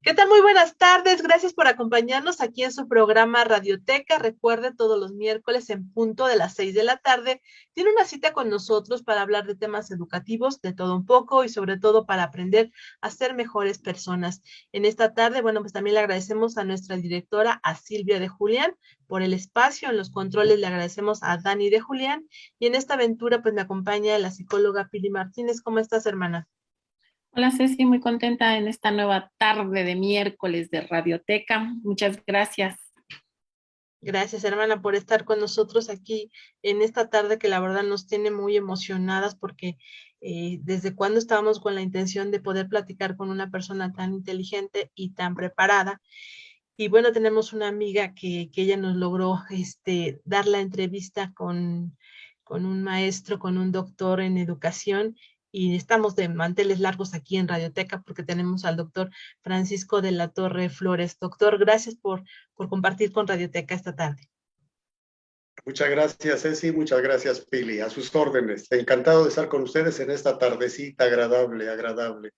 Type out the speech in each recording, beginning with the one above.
¿Qué tal? Muy buenas tardes. Gracias por acompañarnos aquí en su programa Radioteca. Recuerde, todos los miércoles en punto de las 6 de la tarde, tiene una cita con nosotros para hablar de temas educativos, de todo un poco y sobre todo para aprender a ser mejores personas. En esta tarde, bueno, pues también le agradecemos a nuestra directora, a Silvia de Julián, por el espacio. En los controles le agradecemos a Dani de Julián. Y en esta aventura, pues me acompaña la psicóloga Pili Martínez. ¿Cómo estás, hermana? Hola Ceci, muy contenta en esta nueva tarde de miércoles de Radioteca. Muchas gracias. Gracias, hermana, por estar con nosotros aquí en esta tarde que la verdad nos tiene muy emocionadas porque desde cuando estábamos con la intención de poder platicar con una persona tan inteligente y tan preparada. Y bueno, tenemos una amiga que ella nos logró dar la entrevista con un maestro, con un doctor en educación, y estamos de manteles largos aquí en Radioteca porque tenemos al doctor Francisco de la Torre Flores. Doctor, gracias por compartir con Radioteca esta tarde. Muchas gracias, Ceci, muchas gracias, Pili, a sus órdenes. Encantado de estar con ustedes en esta tardecita agradable, agradable.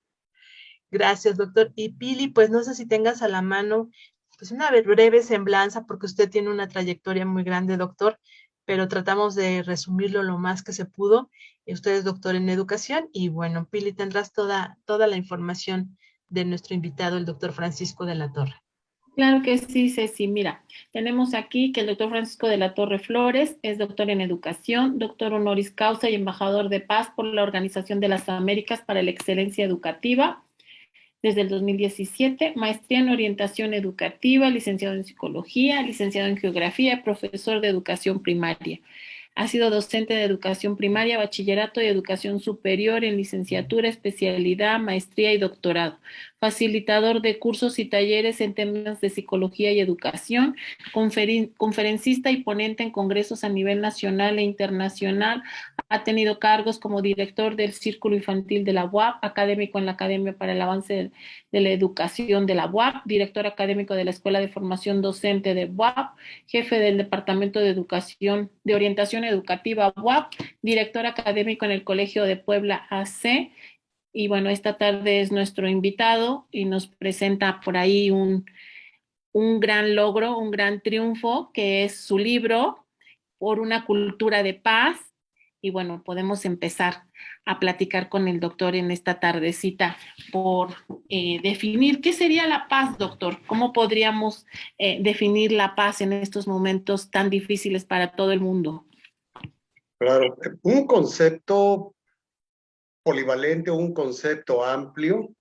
Gracias, doctor. Y Pili, pues no sé si tengas a la mano pues una breve semblanza, porque usted tiene una trayectoria muy grande, doctor, pero tratamos de resumirlo lo más que se pudo. Usted es doctor en educación y bueno, Pili, tendrás toda la información de nuestro invitado, el doctor Francisco de la Torre. Claro que sí, Ceci. Mira, tenemos aquí que el doctor Francisco de la Torre Flores es doctor en educación, doctor honoris causa y embajador de paz por la Organización de las Américas para la Excelencia Educativa. Desde el 2017, maestría en orientación educativa, licenciado en psicología, licenciado en geografía, profesor de educación primaria. Ha sido docente de educación primaria, bachillerato y educación superior en licenciatura, especialidad, maestría y doctorado. Facilitador de cursos y talleres en temas de psicología y educación, conferencista y ponente en congresos a nivel nacional e internacional. Ha tenido cargos como director del Círculo Infantil de la UAP, académico en la Academia para el Avance de la Educación de la UAP, director académico de la Escuela de Formación Docente de UAP, jefe del Departamento de Educación, de Orientación Educativa UAP, director académico en el Colegio de Puebla AC. Y bueno, esta tarde es nuestro invitado y nos presenta por ahí un gran logro, un gran triunfo, que es su libro, Por una cultura de paz. Y bueno, podemos empezar a platicar con el doctor en esta tardecita por definir qué sería la paz, doctor. ¿Cómo podríamos definir la paz en estos momentos tan difíciles para todo el mundo? Claro, un concepto polivalente, un concepto amplio,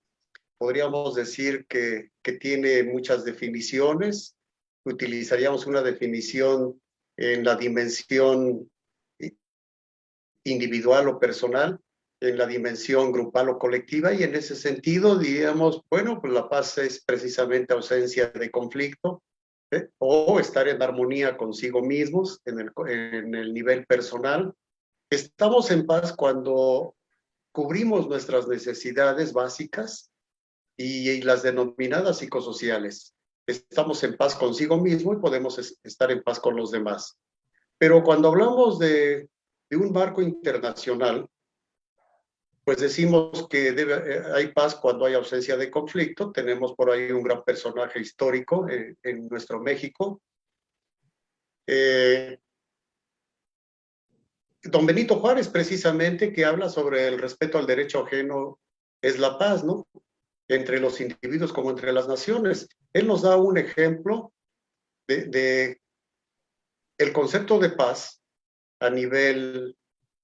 podríamos decir que tiene muchas definiciones. Utilizaríamos una definición en la dimensión individual o personal, en la dimensión grupal o colectiva, y en ese sentido diríamos, bueno, pues la paz es precisamente ausencia de conflicto, o estar en armonía consigo mismos en el nivel personal. Estamos en paz cuando cubrimos nuestras necesidades básicas y las denominadas psicosociales. Estamos en paz consigo mismo y podemos estar en paz con los demás. Pero cuando hablamos de un marco internacional, pues decimos que hay paz cuando hay ausencia de conflicto. Tenemos por ahí un gran personaje histórico en nuestro México. Don Benito Juárez, precisamente, que habla sobre el respeto al derecho ajeno, es la paz, ¿no? Entre los individuos como entre las naciones. Él nos da un ejemplo de el concepto de paz a nivel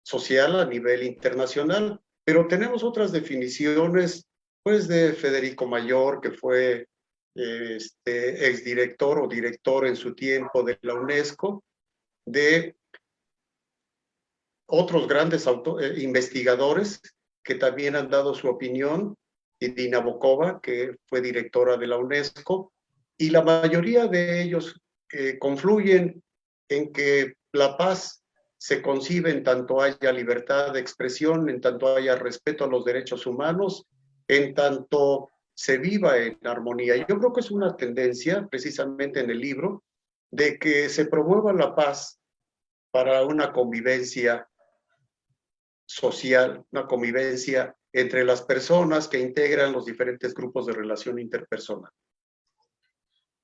social, a nivel internacional, pero tenemos otras definiciones, pues de Federico Mayor, que fue exdirector o director en su tiempo de la UNESCO, de otros grandes investigadores que también han dado su opinión, y Dina Bokova, que fue directora de la UNESCO, y la mayoría de ellos confluyen en que la paz se concibe en tanto haya libertad de expresión, en tanto haya respeto a los derechos humanos, en tanto se viva en armonía. Yo creo que es una tendencia, precisamente en el libro, de que se promueva la paz para una convivencia social, una convivencia entre las personas que integran los diferentes grupos de relación interpersonal.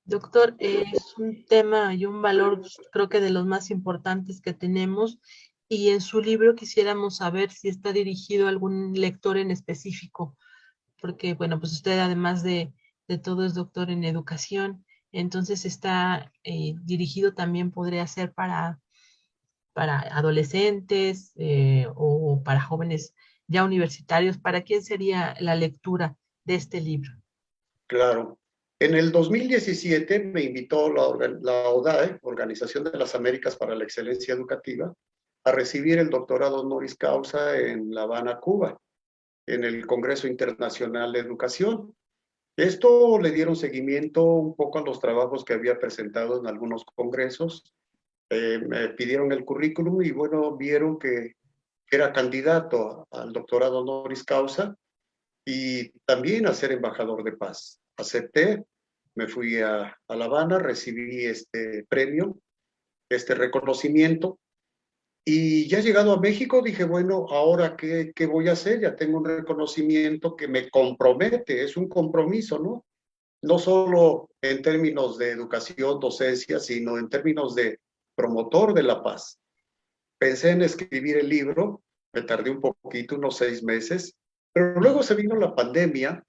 Doctor, es un tema y un valor, creo que de los más importantes que tenemos, y en su libro quisiéramos saber si está dirigido a algún lector en específico, porque, bueno, pues usted además de todo es doctor en educación, entonces está dirigido también podría ser para adolescentes o para jóvenes ya universitarios. ¿Para quién sería la lectura de este libro? Claro. En el 2017 me invitó la ODAE, Organización de las Américas para la Excelencia Educativa, a recibir el doctorado honoris causa en La Habana, Cuba, en el Congreso Internacional de Educación. Esto le dieron seguimiento un poco a los trabajos que había presentado en algunos congresos. Me pidieron el currículum y bueno, vieron que era candidato al doctorado honoris causa y también a ser embajador de paz. Acepté, me fui a La Habana, recibí este premio, este reconocimiento, y ya llegado a México dije, bueno, ¿ahora qué voy a hacer? Ya tengo un reconocimiento que me compromete, es un compromiso, ¿no? No solo en términos de educación, docencia, sino en términos de promotor de la paz. Pensé en escribir el libro, me tardé un poquito, unos 6 meses, pero luego se vino la pandemia,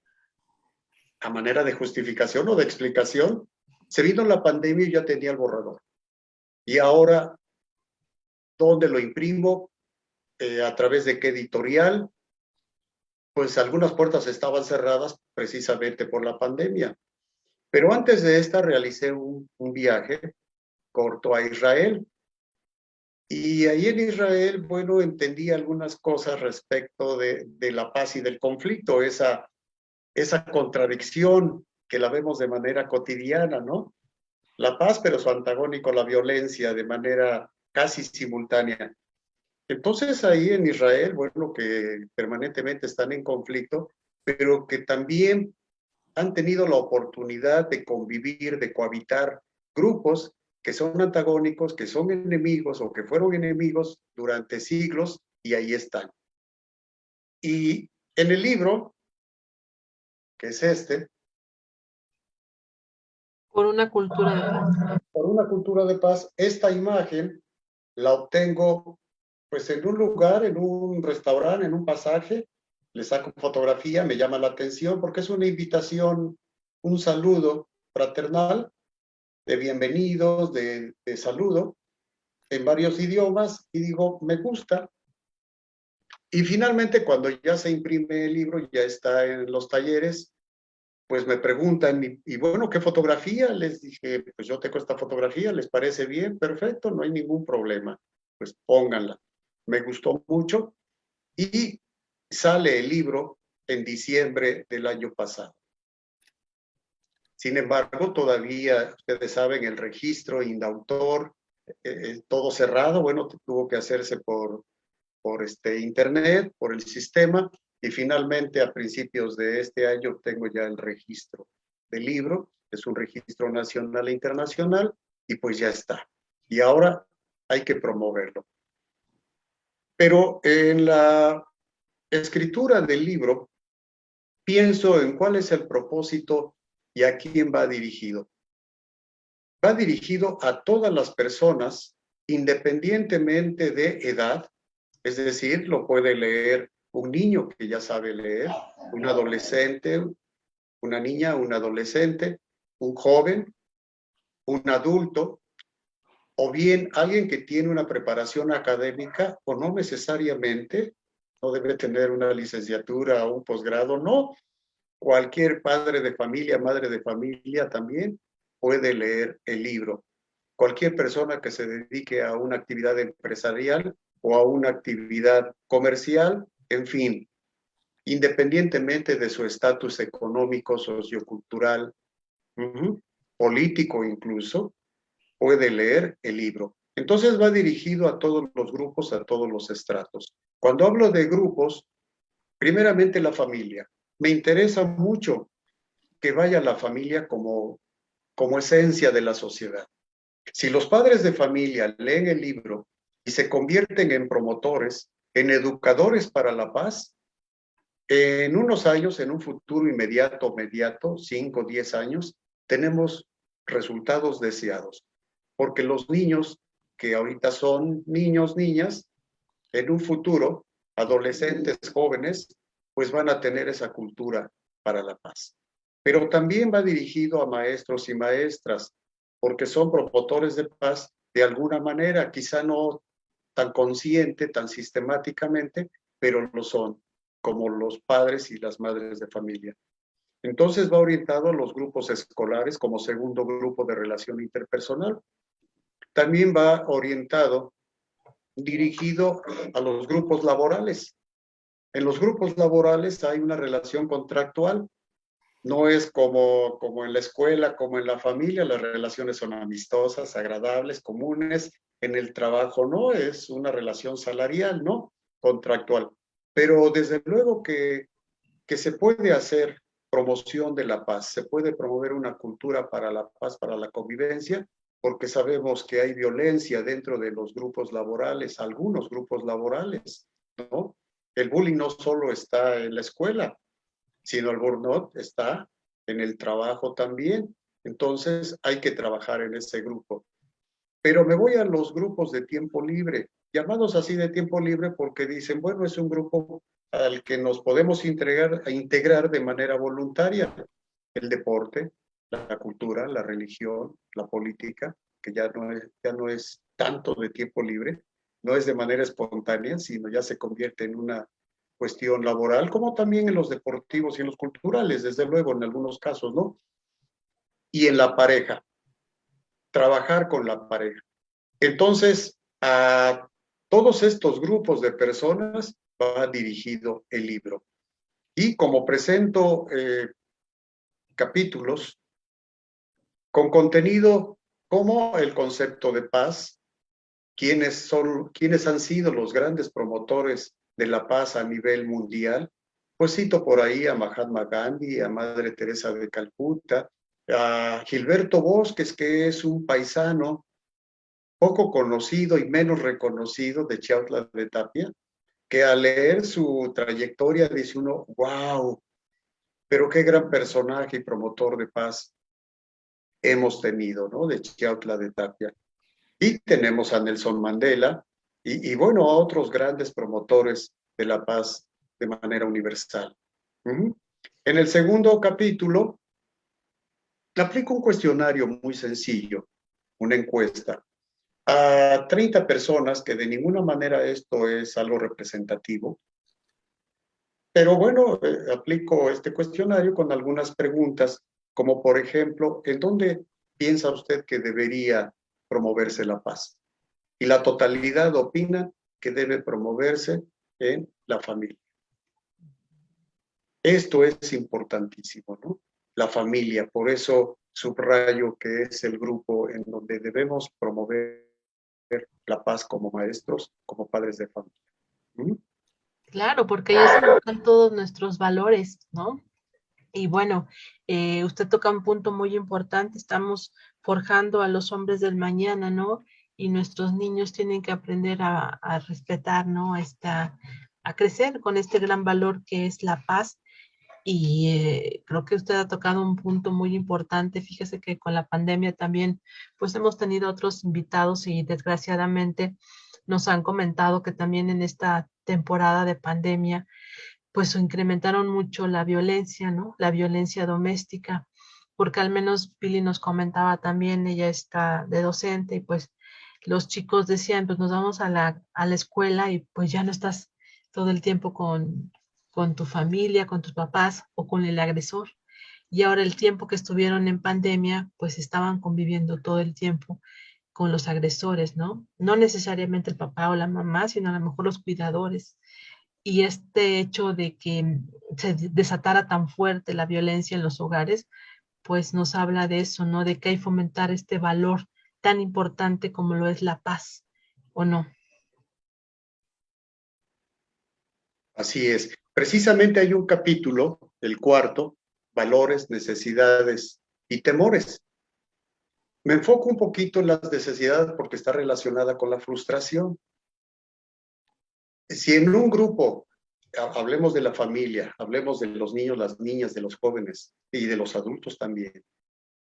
a manera de justificación o de explicación, se vino la pandemia y ya tenía el borrador. Y ahora, ¿dónde lo imprimo? ¿A través de qué editorial? Pues algunas puertas estaban cerradas precisamente por la pandemia. Pero antes de esta realicé un viaje corto a Israel. Y ahí en Israel, bueno, entendí algunas cosas respecto de la paz y del conflicto, esa contradicción que la vemos de manera cotidiana, ¿no? La paz, pero su antagónico, la violencia, de manera casi simultánea. Entonces ahí en Israel, bueno, que permanentemente están en conflicto, pero que también han tenido la oportunidad de convivir, de cohabitar grupos que son antagónicos, que son enemigos o que fueron enemigos durante siglos y ahí están. Y en el libro, que es este, Por una cultura de paz. Por una cultura de paz, esta imagen la obtengo pues en un lugar, en un restaurante, en un pasaje, le saco fotografía, me llama la atención porque es una invitación, un saludo fraternal, de bienvenidos, de saludo, en varios idiomas, y digo, me gusta. Y finalmente, cuando ya se imprime el libro, ya está en los talleres, pues me preguntan, y bueno, ¿qué fotografía? Les dije, pues yo tengo esta fotografía, ¿les parece bien? Perfecto, no hay ningún problema, pues pónganla. Me gustó mucho y sale el libro en diciembre del año pasado. Sin embargo, todavía, ustedes saben, el registro indautor, todo cerrado, bueno, tuvo que hacerse por internet, por el sistema, y finalmente a principios de este año tengo ya el registro del libro, es un registro nacional e internacional, y pues ya está. Y ahora hay que promoverlo. Pero en la escritura del libro, pienso en cuál es el propósito y a quién va dirigido. Va dirigido a todas las personas, independientemente de edad, es decir, lo puede leer un niño que ya sabe leer, un adolescente, una niña, un adolescente, un joven, un adulto, o bien alguien que tiene una preparación académica o no necesariamente, no debe tener una licenciatura o un posgrado, no. Cualquier padre de familia, madre de familia también puede leer el libro. Cualquier persona que se dedique a una actividad empresarial o a una actividad comercial, en fin, independientemente de su estatus económico, sociocultural, político incluso, puede leer el libro. Entonces va dirigido a todos los grupos, a todos los estratos. Cuando hablo de grupos, primeramente la familia. Me interesa mucho que vaya la familia como esencia de la sociedad. Si los padres de familia leen el libro y se convierten en promotores, en educadores para la paz, En unos años, en un futuro inmediato, 5, 10 años, tenemos resultados deseados, porque los niños que ahorita son niños, niñas, en un futuro, adolescentes, jóvenes, pues van a tener esa cultura para la paz. Pero también va dirigido a maestros y maestras, porque son promotores de paz de alguna manera, quizá no tan consciente, tan sistemáticamente, pero lo son, como los padres y las madres de familia. Entonces va orientado a los grupos escolares como segundo grupo de relación interpersonal. También va orientado, dirigido a los grupos laborales. En los grupos laborales hay una relación contractual. No es como en la escuela, como en la familia, las relaciones son amistosas, agradables, comunes. En el trabajo no, es una relación salarial, ¿no? Contractual. Pero desde luego que se puede hacer promoción de la paz, se puede promover una cultura para la paz, para la convivencia, porque sabemos que hay violencia dentro de los grupos laborales, algunos grupos laborales, ¿no? El bullying no solo está en la escuela, sino el burnout está en el trabajo también. Entonces hay que trabajar en ese grupo. Pero me voy a los grupos de tiempo libre, llamados así de tiempo libre porque dicen, bueno, es un grupo al que nos podemos integrar de manera voluntaria. El deporte, la cultura, la religión, la política, que ya no es tanto de tiempo libre, no es de manera espontánea, sino ya se convierte en una cuestión laboral, como también en los deportivos y en los culturales, desde luego, en algunos casos, ¿no? Y en la pareja, trabajar con la pareja. Entonces, a todos estos grupos de personas va dirigido el libro. Y como presento capítulos con contenido como el concepto de paz, quiénes han sido los grandes promotores de la paz a nivel mundial, pues cito por ahí a Mahatma Gandhi, a Madre Teresa de Calcuta, a Gilberto Bosques, que es un paisano poco conocido y menos reconocido de Chiautla de Tapia, que al leer su trayectoria dice uno, wow, pero qué gran personaje y promotor de paz hemos tenido, ¿no? De Chiautla de Tapia. Y tenemos a Nelson Mandela y bueno, a otros grandes promotores de la paz de manera universal. En el segundo capítulo, aplico un cuestionario muy sencillo, una encuesta, a 30 personas, que de ninguna manera esto es algo representativo, pero bueno, aplico este cuestionario con algunas preguntas, como por ejemplo, ¿en dónde piensa usted que debería promoverse la paz? Y la totalidad opina que debe promoverse en la familia. Esto es importantísimo, ¿no? La familia, por eso subrayo que es el grupo en donde debemos promover la paz como maestros, como padres de familia. Claro, porque ellos son todos nuestros valores, ¿no? Y bueno, usted toca un punto muy importante, estamos forjando a los hombres del mañana, ¿no? Y nuestros niños tienen que aprender a respetar, ¿no? A crecer con este gran valor que es la paz. Y creo que usted ha tocado un punto muy importante. Fíjese que con la pandemia también, pues hemos tenido otros invitados y desgraciadamente nos han comentado que también en esta temporada de pandemia, pues incrementaron mucho la violencia, ¿no? La violencia doméstica, porque al menos Pili nos comentaba también, ella está de docente y pues los chicos decían, pues nos vamos a la escuela y pues ya no estás todo el tiempo con tu familia, con tus papás o con el agresor. Y ahora el tiempo que estuvieron en pandemia, pues estaban conviviendo todo el tiempo con los agresores, ¿no? No necesariamente el papá o la mamá, sino a lo mejor los cuidadores. Y este hecho de que se desatara tan fuerte la violencia en los hogares, pues nos habla de eso, ¿no? De que hay que fomentar este valor tan importante como lo es la paz, ¿o no? Así es. Precisamente hay un capítulo, el cuarto, valores, necesidades y temores. Me enfoco un poquito en las necesidades porque está relacionada con la frustración. Si en un grupo hablemos de la familia, hablemos de los niños, las niñas, de los jóvenes y de los adultos también.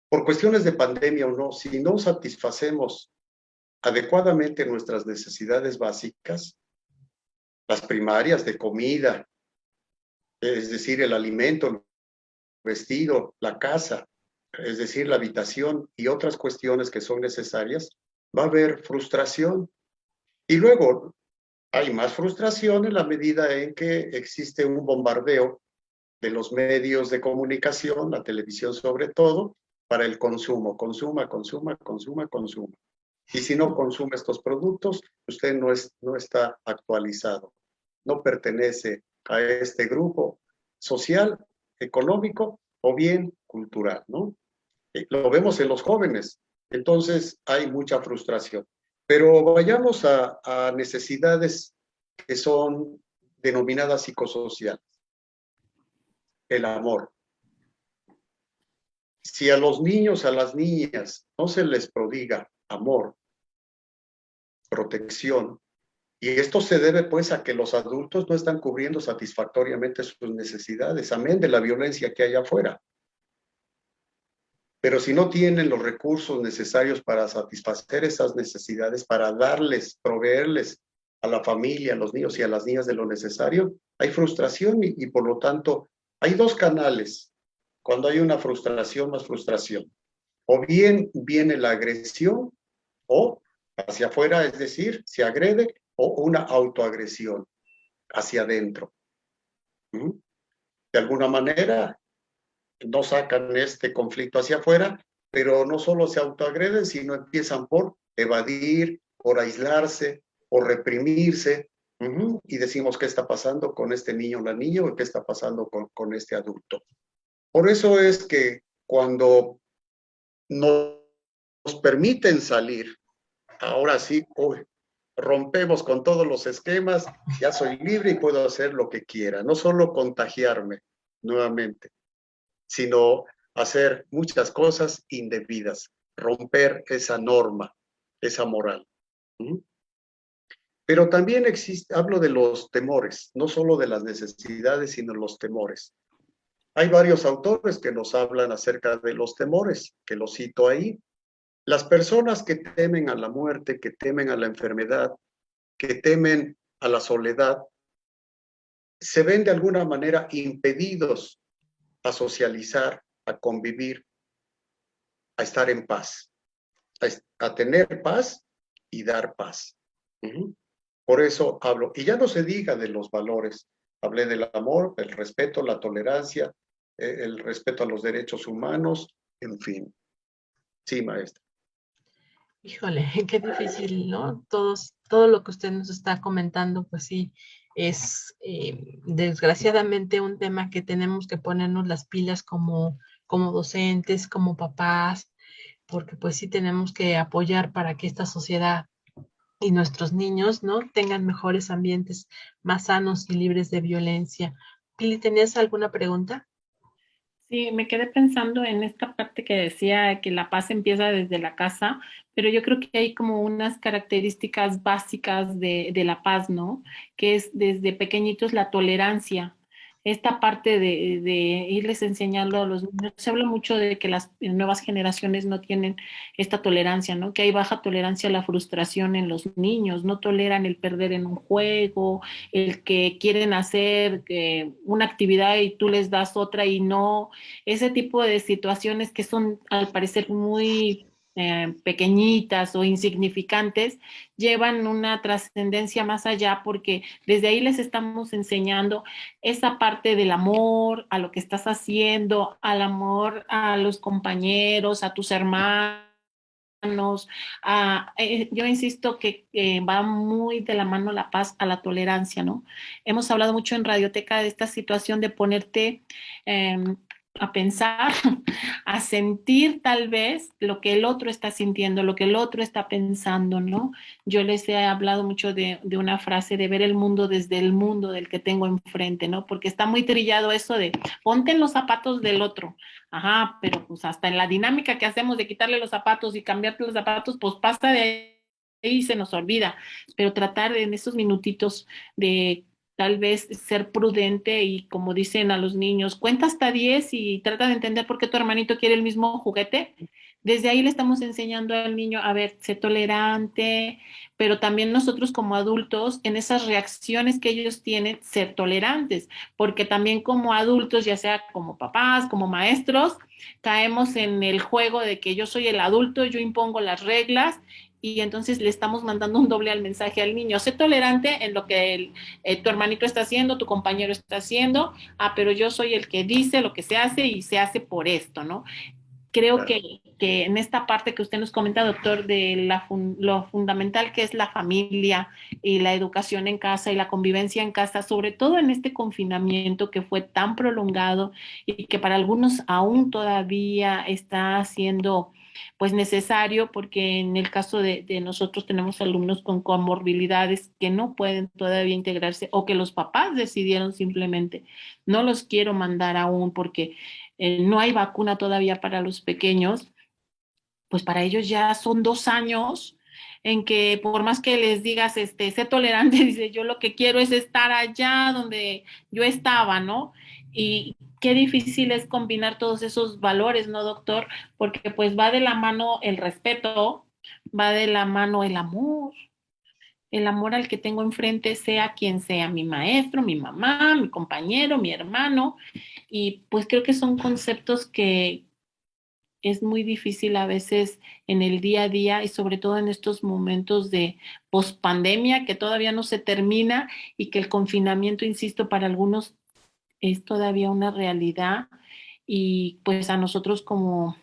Por cuestiones de pandemia o no, si no satisfacemos adecuadamente nuestras necesidades básicas, las primarias de comida, es decir, el alimento, el vestido, la casa, es decir, la habitación y otras cuestiones que son necesarias, va a haber frustración. Y luego hay más frustración en la medida en que existe un bombardeo de los medios de comunicación, la televisión sobre todo, para el consumo. Consuma, consuma, consuma, consuma. Y si no consume estos productos, usted no está actualizado, no pertenece a este grupo social, económico o bien cultural, ¿no? Lo vemos en los jóvenes, entonces hay mucha frustración. Pero vayamos a necesidades que son denominadas psicosociales. El amor. Si a los niños, a las niñas, no se les prodiga amor, protección, y esto se debe pues a que los adultos no están cubriendo satisfactoriamente sus necesidades, amén de la violencia que hay afuera. Pero si no tienen los recursos necesarios para satisfacer esas necesidades, para darles, proveerles a la familia, a los niños y a las niñas de lo necesario, hay frustración y por lo tanto hay dos canales. Cuando hay una frustración, más frustración. O bien viene la agresión o hacia afuera, es decir, se agrede, o una autoagresión hacia adentro. De alguna manera, no sacan este conflicto hacia afuera, pero no solo se autoagreden, sino empiezan por evadir, por aislarse, por reprimirse, y decimos qué está pasando con este niño o la niña, o qué está pasando con este adulto. Por eso es que cuando nos permiten salir, ahora sí, rompemos con todos los esquemas, ya soy libre y puedo hacer lo que quiera, no solo contagiarme nuevamente, sino hacer muchas cosas indebidas, romper esa norma, esa moral. Pero también hablo de los temores, no solo de las necesidades, sino los temores. Hay varios autores que nos hablan acerca de los temores, que los cito ahí. Las personas que temen a la muerte, que temen a la enfermedad, que temen a la soledad, se ven de alguna manera impedidos a socializar, a convivir, a estar en paz, a tener paz y dar paz. Por eso hablo, y ya no se diga de los valores, hablé del amor, del respeto, la tolerancia, el respeto a los derechos humanos, en fin. Sí, maestra. Híjole, qué difícil, ¿no? Todo lo que usted nos está comentando, pues sí, es desgraciadamente un tema que tenemos que ponernos las pilas como docentes, como papás, porque pues sí tenemos que apoyar para que esta sociedad y nuestros niños, ¿no? Tengan mejores ambientes más sanos y libres de violencia. Pili, ¿tenías alguna pregunta? Sí, me quedé pensando en esta parte que decía que la paz empieza desde la casa, pero yo creo que hay como unas características básicas de la paz, ¿no? Que es desde pequeñitos la tolerancia. Esta parte de irles enseñando a los niños. Se habla mucho de que las nuevas generaciones no tienen esta tolerancia, ¿no? Que hay baja tolerancia a la frustración en los niños, no toleran el perder en un juego, el que quieren hacer una actividad y tú les das otra y no, ese tipo de situaciones que son al parecer muy pequeñitas o insignificantes, llevan una trascendencia más allá porque desde ahí les estamos enseñando esa parte del amor, a lo que estás haciendo, al amor a los compañeros, a tus hermanos. Yo insisto que va muy de la mano la paz a la tolerancia, ¿no? Hemos hablado mucho en Radioteca de esta situación de ponerte a pensar, a sentir tal vez lo que el otro está sintiendo, lo que el otro está pensando, ¿no? Yo les he hablado mucho de una frase de ver el mundo desde el mundo del que tengo enfrente, ¿no? Porque está muy trillado eso de ponte en los zapatos del otro. Ajá, pero pues hasta en la dinámica que hacemos de quitarle los zapatos y cambiarte los zapatos, pues pasa de ahí y se nos olvida. Pero tratar en esos minutitos de tal vez ser prudente y como dicen a los niños, cuenta hasta 10 y trata de entender por qué tu hermanito quiere el mismo juguete. Desde ahí le estamos enseñando al niño, a ver, sé tolerante, pero también nosotros como adultos, en esas reacciones que ellos tienen, ser tolerantes, porque también como adultos, ya sea como papás, como maestros, caemos en el juego de que yo soy el adulto, yo impongo las reglas y entonces le estamos mandando un doble al mensaje al niño. Sé tolerante en lo que tu hermanito está haciendo, tu compañero está haciendo, pero yo soy el que dice lo que se hace y se hace por esto, ¿no? Creo Claro. que en esta parte que usted nos comenta, doctor, de lo fundamental que es la familia y la educación en casa y la convivencia en casa, sobre todo en este confinamiento que fue tan prolongado y que para algunos aún todavía está siendo pues necesario, porque en el caso de nosotros tenemos alumnos con comorbilidades que no pueden todavía integrarse o que los papás decidieron simplemente no los quiero mandar aún porque no hay vacuna todavía para los pequeños, pues para ellos ya son 2 años en que por más que les digas, sé tolerante, dice, yo lo que quiero es estar allá donde yo estaba, ¿no? Y qué difícil es combinar todos esos valores, ¿no, doctor? Porque pues va de la mano el respeto, va de la mano el amor al que tengo enfrente, sea quien sea, mi maestro, mi mamá, mi compañero, mi hermano, y pues creo que son conceptos que es muy difícil a veces en el día a día y sobre todo en estos momentos de pospandemia que todavía no se termina y que el confinamiento, insisto, para algunos es todavía una realidad y pues a nosotros como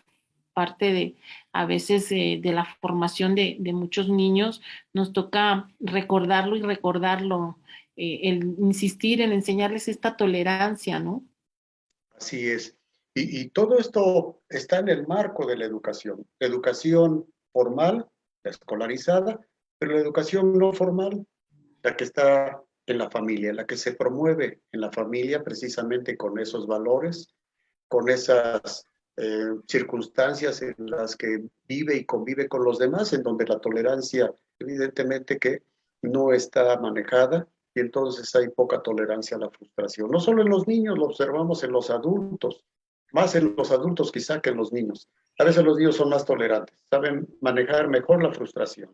parte de a veces de la formación de muchos niños nos toca recordarlo y recordarlo, el insistir en enseñarles esta tolerancia, ¿no? Así es. Y todo esto está en el marco de la educación formal, la escolarizada, pero la educación no formal, la que está en la familia, la que se promueve en la familia precisamente con esos valores, con esas circunstancias en las que vive y convive con los demás, en donde la tolerancia evidentemente que no está manejada y entonces hay poca tolerancia a la frustración. No solo en los niños, lo observamos en los adultos, más en los adultos quizá que en los niños. A veces los niños son más tolerantes, saben manejar mejor la frustración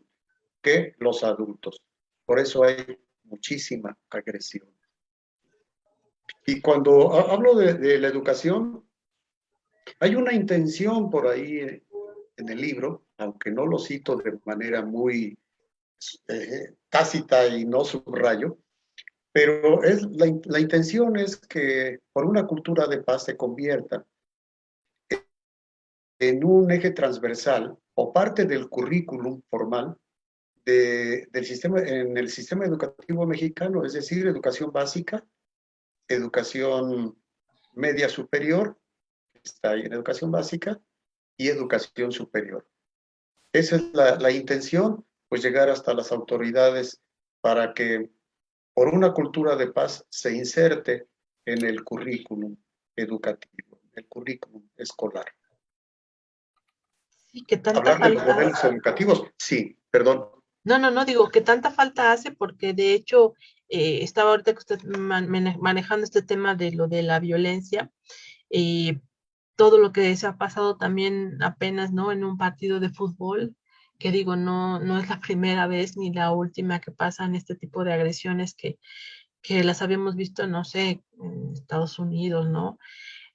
que los adultos. Por eso hay muchísima agresión. Y cuando hablo de la educación, hay una intención por ahí en el libro, aunque no lo cito de manera muy tácita y no subrayo, pero la intención es que por una cultura de paz se convierta en un eje transversal o parte del currículum formal del sistema, en el sistema educativo mexicano, es decir, educación básica, educación media superior, está ahí en educación básica, y educación superior. Esa es la intención, pues llegar hasta las autoridades para que por una cultura de paz se inserte en el currículum educativo, el currículum escolar. Sí, que tanta Hablar de los falta modelos educativos, sí, perdón. No, digo que tanta falta hace porque de hecho estaba ahorita que usted manejando este tema de lo de la violencia, eh, todo lo que se ha pasado también apenas, ¿no? En un partido de fútbol, que digo, no es la primera vez ni la última que pasan este tipo de agresiones que las habíamos visto, no sé, en Estados Unidos, ¿no?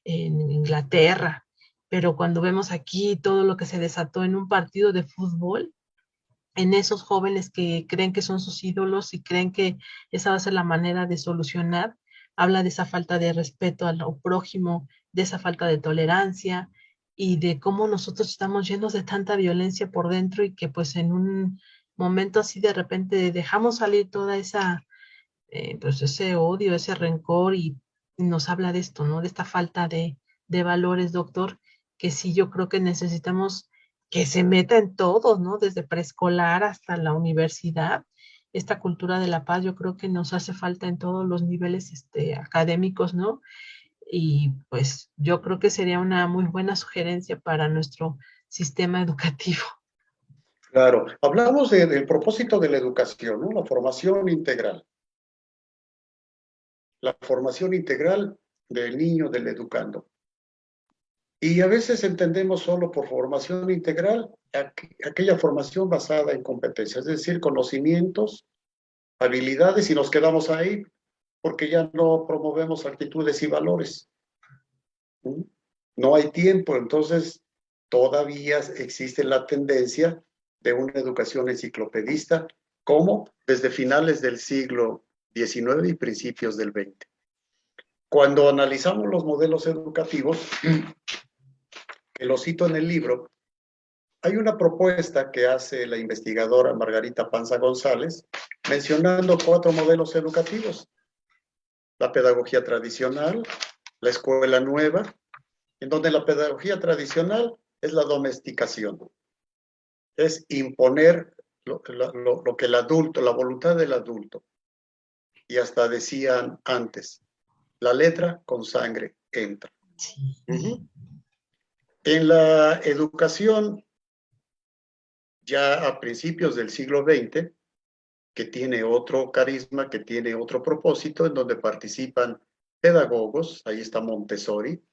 En Inglaterra, pero cuando vemos aquí todo lo que se desató en un partido de fútbol, en esos jóvenes que creen que son sus ídolos y creen que esa va a ser la manera de solucionar, habla de esa falta de respeto al prójimo, de esa falta de tolerancia y de cómo nosotros estamos llenos de tanta violencia por dentro y que pues en un momento así de repente dejamos salir toda esa, pues ese odio, ese rencor y nos habla de esto, ¿no? De esta falta de valores, doctor, que sí yo creo que necesitamos que se meta en todos, ¿no? Desde preescolar hasta la universidad. Esta cultura de la paz yo creo que nos hace falta en todos los niveles académicos, ¿no? Y pues yo creo que sería una muy buena sugerencia para nuestro sistema educativo. Claro, hablamos del propósito de la educación, ¿no? La formación integral. la formación integral del niño, del educando. Y a veces entendemos solo por formación integral aquella formación basada en competencias, es decir, conocimientos, habilidades, y nos quedamos ahí porque ya no promovemos actitudes y valores. No hay tiempo, entonces todavía existe la tendencia de una educación enciclopedista, como desde finales del siglo XIX y principios del XX. Cuando analizamos los modelos educativos, que lo cito en el libro, hay una propuesta que hace la investigadora Margarita Panza González, mencionando 4 modelos educativos: la pedagogía tradicional, la escuela nueva, en donde la pedagogía tradicional es la domesticación, es imponer lo que el adulto, la voluntad del adulto. Y hasta decían antes, la letra con sangre entra. En la educación, ya a principios del siglo XX, que tiene otro carisma, que tiene otro propósito, en donde participan pedagogos, ahí está Montessori,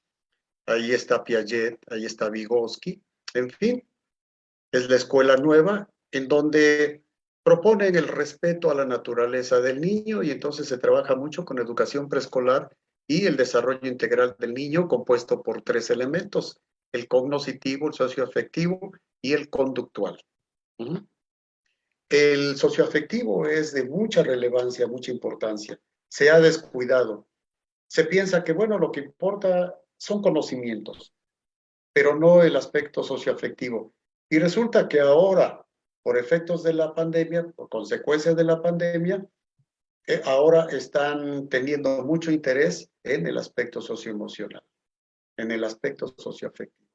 ahí está Piaget, ahí está Vygotsky, en fin, es la escuela nueva, en donde proponen el respeto a la naturaleza del niño, y entonces se trabaja mucho con educación preescolar y el desarrollo integral del niño, compuesto por 3 elementos: el cognoscitivo, el socioafectivo y el conductual. El socioafectivo es de mucha relevancia, mucha importancia. Se ha descuidado. Se piensa que, bueno, lo que importa son conocimientos, pero no el aspecto socioafectivo. Y resulta que ahora, por efectos de la pandemia, por consecuencias de la pandemia, ahora están teniendo mucho interés en el aspecto socioemocional, en el aspecto socioafectivo.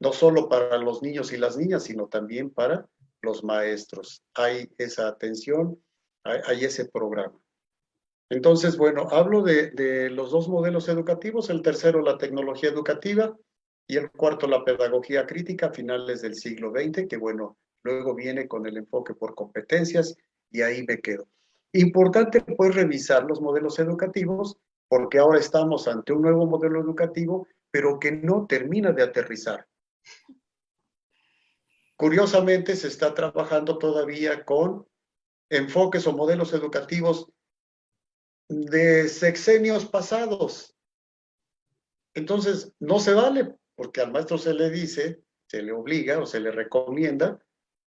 No solo para los niños y las niñas, sino también para los maestros. Hay esa atención, hay ese programa. Entonces, bueno, hablo de los 2 modelos educativos: el tercero, la tecnología educativa, y el cuarto, la pedagogía crítica, a finales del siglo XX, que bueno, luego viene con el enfoque por competencias, y ahí me quedo. Importante, pues, revisar los modelos educativos, porque ahora estamos ante un nuevo modelo educativo, pero que no termina de aterrizar. Curiosamente, se está trabajando todavía con enfoques o modelos educativos de sexenios pasados. Entonces, no se vale, porque al maestro se le dice, se le obliga o se le recomienda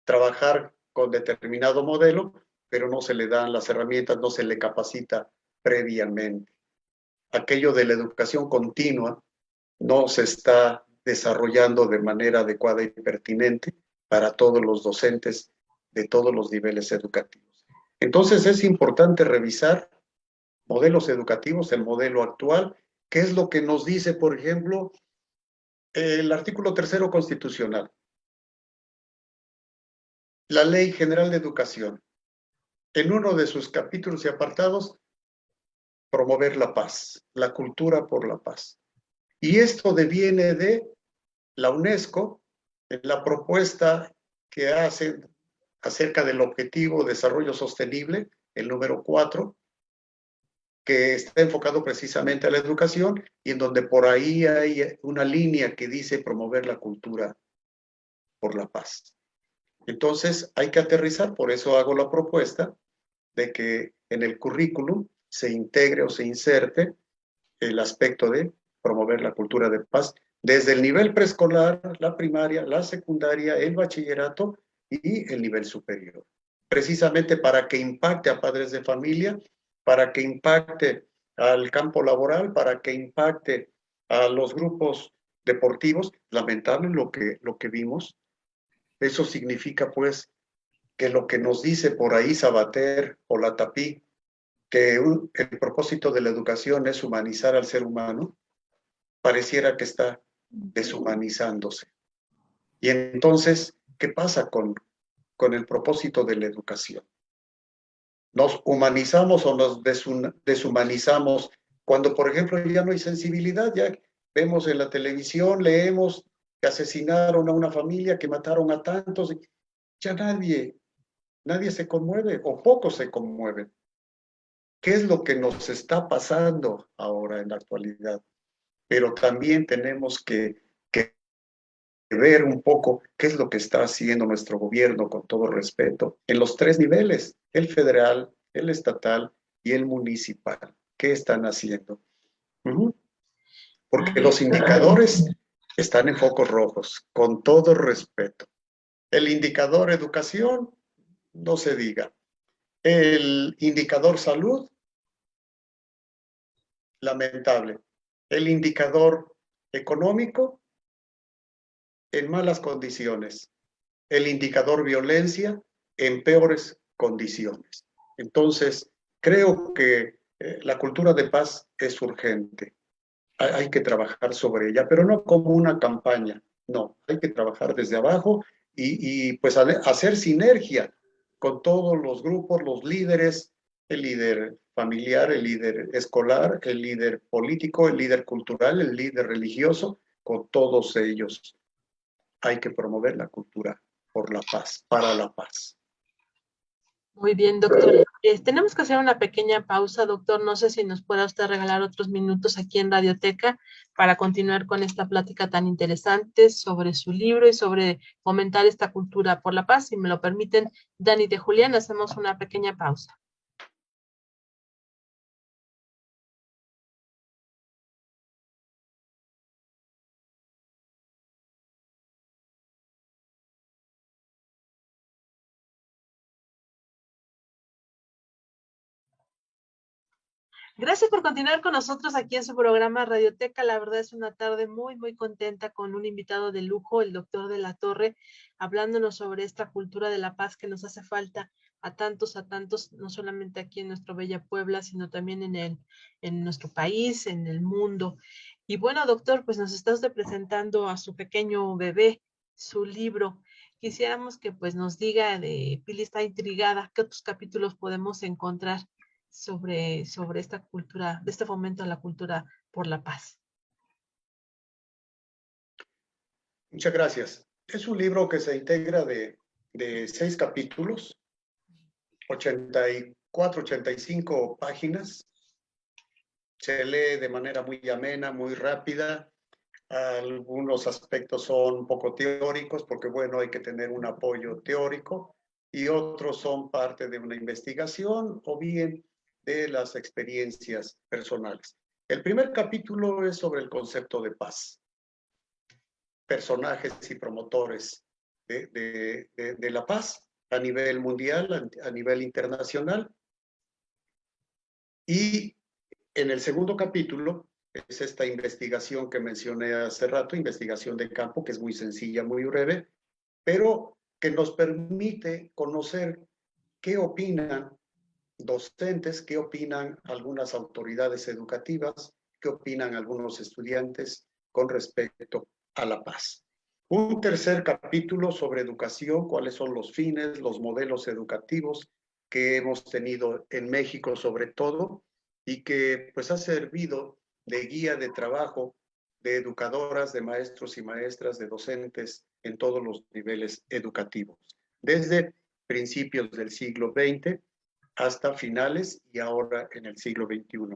trabajar con determinado modelo, pero no se le dan las herramientas, no se le capacita previamente. Aquello de la educación continua no se está desarrollando de manera adecuada y pertinente para todos los docentes de todos los niveles educativos. Entonces es importante revisar modelos educativos, el modelo actual, qué es lo que nos dice, por ejemplo, el artículo 3º constitucional, la Ley General de Educación. En uno de sus capítulos y apartados, promover la paz, la cultura por la paz. Y esto deviene de la UNESCO, en la propuesta que hacen acerca del objetivo de desarrollo sostenible, el número 4, que está enfocado precisamente a la educación, y en donde por ahí hay una línea que dice promover la cultura por la paz. Entonces hay que aterrizar, por eso hago la propuesta de que en el currículum se integre o se inserte el aspecto de promover la cultura de paz desde el nivel preescolar, la primaria, la secundaria, el bachillerato y el nivel superior. Precisamente para que impacte a padres de familia, para que impacte al campo laboral, para que impacte a los grupos deportivos. Lamentable lo que vimos. Eso significa, pues, que lo que nos dice por ahí Sabater o Latapí, que el propósito de la educación es humanizar al ser humano, pareciera que está deshumanizándose. Y entonces, ¿qué pasa con el propósito de la educación? ¿Nos humanizamos o nos deshumanizamos cuando, por ejemplo, ya no hay sensibilidad? Ya vemos en la televisión, leemos que asesinaron a una familia, que mataron a tantos, ya nadie se conmueve, o pocos se conmueven. qué es lo que nos está pasando ahora en la actualidad, pero también tenemos que ver un poco qué es lo que está haciendo nuestro gobierno, con todo respeto, en los tres niveles, el federal, el estatal y el municipal. ¿Qué están haciendo? Porque los indicadores están en focos rojos, con todo respeto. El indicador educación, no se diga. El indicador salud, lamentable. El indicador económico, en malas condiciones. El indicador violencia, en peores condiciones. Entonces, creo que la cultura de paz es urgente. Hay que trabajar sobre ella, pero no como una campaña. No, hay que trabajar desde abajo y pues hacer sinergia con todos los grupos, los líderes, el líder familiar, el líder escolar, el líder político, el líder cultural, el líder religioso, con todos ellos. Hay que promover la cultura por la paz, para la paz. Muy bien, doctor. Tenemos que hacer una pequeña pausa, doctor. No sé si nos pueda usted regalar otros minutos aquí en Radioteca para continuar con esta plática tan interesante sobre su libro y sobre fomentar esta cultura por la paz. Si me lo permiten, Dani de Julián, hacemos una pequeña pausa. Gracias por continuar con nosotros aquí en su programa Radioteca. La verdad es una tarde muy, muy contenta con un invitado de lujo, el doctor de la Torre, hablándonos sobre esta cultura de la paz que nos hace falta a tantos, no solamente aquí en nuestro bella Puebla, sino también en nuestro país, en el mundo. Y bueno, doctor, pues nos está usted presentando a su pequeño bebé, su libro. Quisiéramos que pues nos diga, Pili está intrigada, qué otros capítulos podemos encontrar sobre esta cultura, de este fomento a la cultura por la paz. Muchas gracias. Es un libro que se integra de 6 capítulos, 84, 85 páginas. Se lee de manera muy amena, muy rápida. Algunos aspectos son un poco teóricos porque, bueno, hay que tener un apoyo teórico, y otros son parte de una investigación o bien de las experiencias personales. El primer capítulo es sobre el concepto de paz, personajes y promotores de la paz a nivel mundial, a nivel internacional. Y en el segundo capítulo es esta investigación que mencioné hace rato, investigación de campo, que es muy sencilla, muy breve, pero que nos permite conocer qué opinan docentes, qué opinan algunas autoridades educativas, qué opinan algunos estudiantes con respecto a la paz. Un tercer capítulo sobre educación, cuáles son los fines, los modelos educativos que hemos tenido en México sobre todo, y que pues ha servido de guía de trabajo de educadoras, de maestros y maestras, de docentes en todos los niveles educativos, desde principios del siglo XX hasta finales y ahora en el siglo XXI.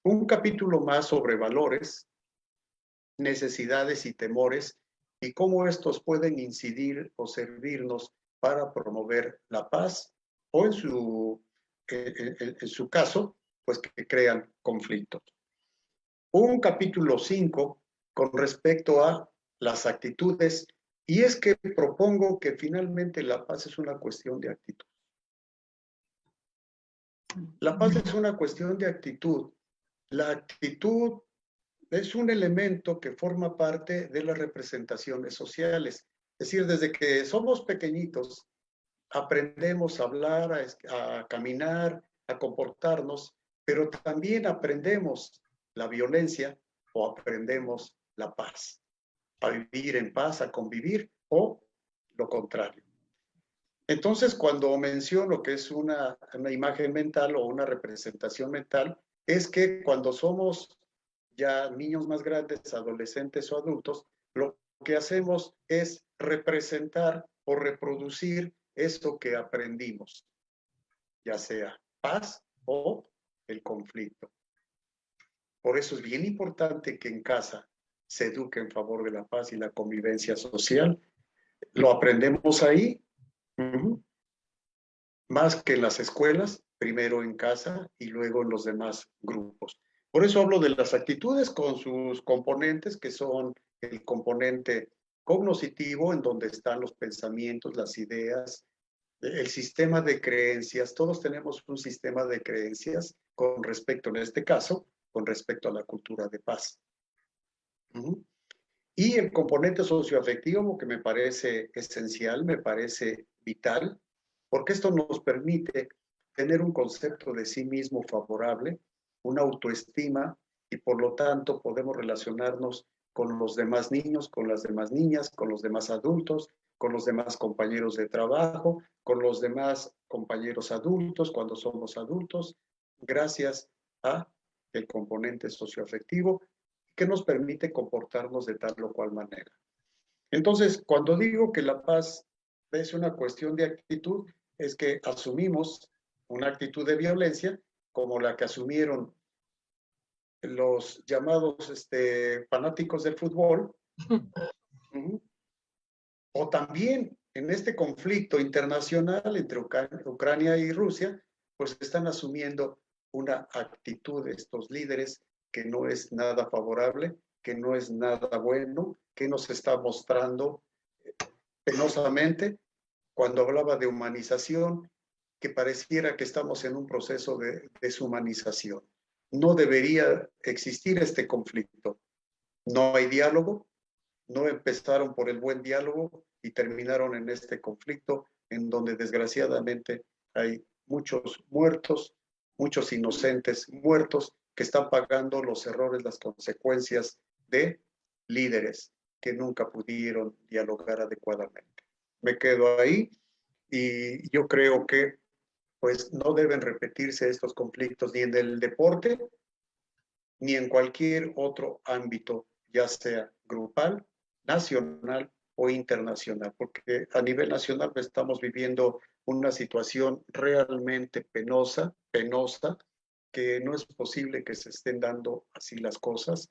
Un capítulo más sobre valores, necesidades y temores y cómo estos pueden incidir o servirnos para promover la paz o en su caso, pues que crean conflictos. Un capítulo 5 con respecto a las actitudes, y es que propongo que finalmente la paz es una cuestión de actitud. La paz es una cuestión de actitud. La actitud es un elemento que forma parte de las representaciones sociales. Es decir, desde que somos pequeñitos, aprendemos a hablar, a caminar, a comportarnos, pero también aprendemos la violencia o aprendemos la paz, a vivir en paz, a convivir o lo contrario. Entonces, cuando menciono que es una imagen mental o una representación mental, es que cuando somos ya niños más grandes, adolescentes o adultos, lo que hacemos es representar o reproducir eso que aprendimos, ya sea paz o el conflicto. Por eso es bien importante que en casa se eduque en favor de la paz y la convivencia social. Lo aprendemos ahí, más que en las escuelas, primero en casa y luego en los demás grupos. Por eso hablo de las actitudes con sus componentes, que son el componente cognoscitivo, en donde están los pensamientos, las ideas, el sistema de creencias. Todos tenemos un sistema de creencias con respecto, en este caso, con respecto a la cultura de paz. Y el componente socioafectivo, que me parece esencial, me parece vital, porque esto nos permite tener un concepto de sí mismo favorable, una autoestima, y por lo tanto podemos relacionarnos con los demás niños, con las demás niñas, con los demás adultos, con los demás compañeros de trabajo, con los demás compañeros adultos cuando somos adultos, gracias a el componente socioafectivo que nos permite comportarnos de tal o cual manera. Entonces, cuando digo que la paz es una cuestión de actitud, es que asumimos una actitud de violencia como la que asumieron los llamados fanáticos del fútbol, o también en este conflicto internacional entre Ucrania y Rusia, pues están asumiendo una actitud de estos líderes que no es nada favorable, que no es nada bueno, que nos está mostrando penosamente cuando hablaba de humanización, que pareciera que estamos en un proceso de deshumanización. No debería existir este conflicto. No hay diálogo, no empezaron por el buen diálogo y terminaron en este conflicto en donde desgraciadamente hay muchos muertos, muchos inocentes muertos que están pagando los errores, las consecuencias de líderes que nunca pudieron dialogar adecuadamente. Me quedo ahí y yo creo que pues no deben repetirse estos conflictos ni en el deporte ni en cualquier otro ámbito, ya sea grupal, nacional o internacional, porque a nivel nacional estamos viviendo una situación realmente penosa, que no es posible que se estén dando así las cosas.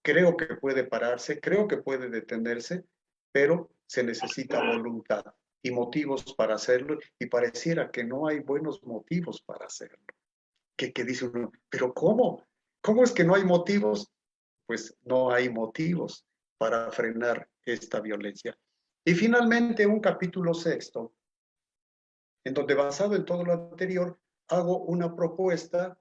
Creo que puede pararse, creo que puede detenerse, pero se necesita voluntad y motivos para hacerlo, y pareciera que no hay buenos motivos para hacerlo. Que dice uno, pero ¿cómo? ¿Cómo es que no hay motivos? Pues no hay motivos para frenar esta violencia. Y finalmente un capítulo sexto, en donde basado en todo lo anterior, hago una propuesta,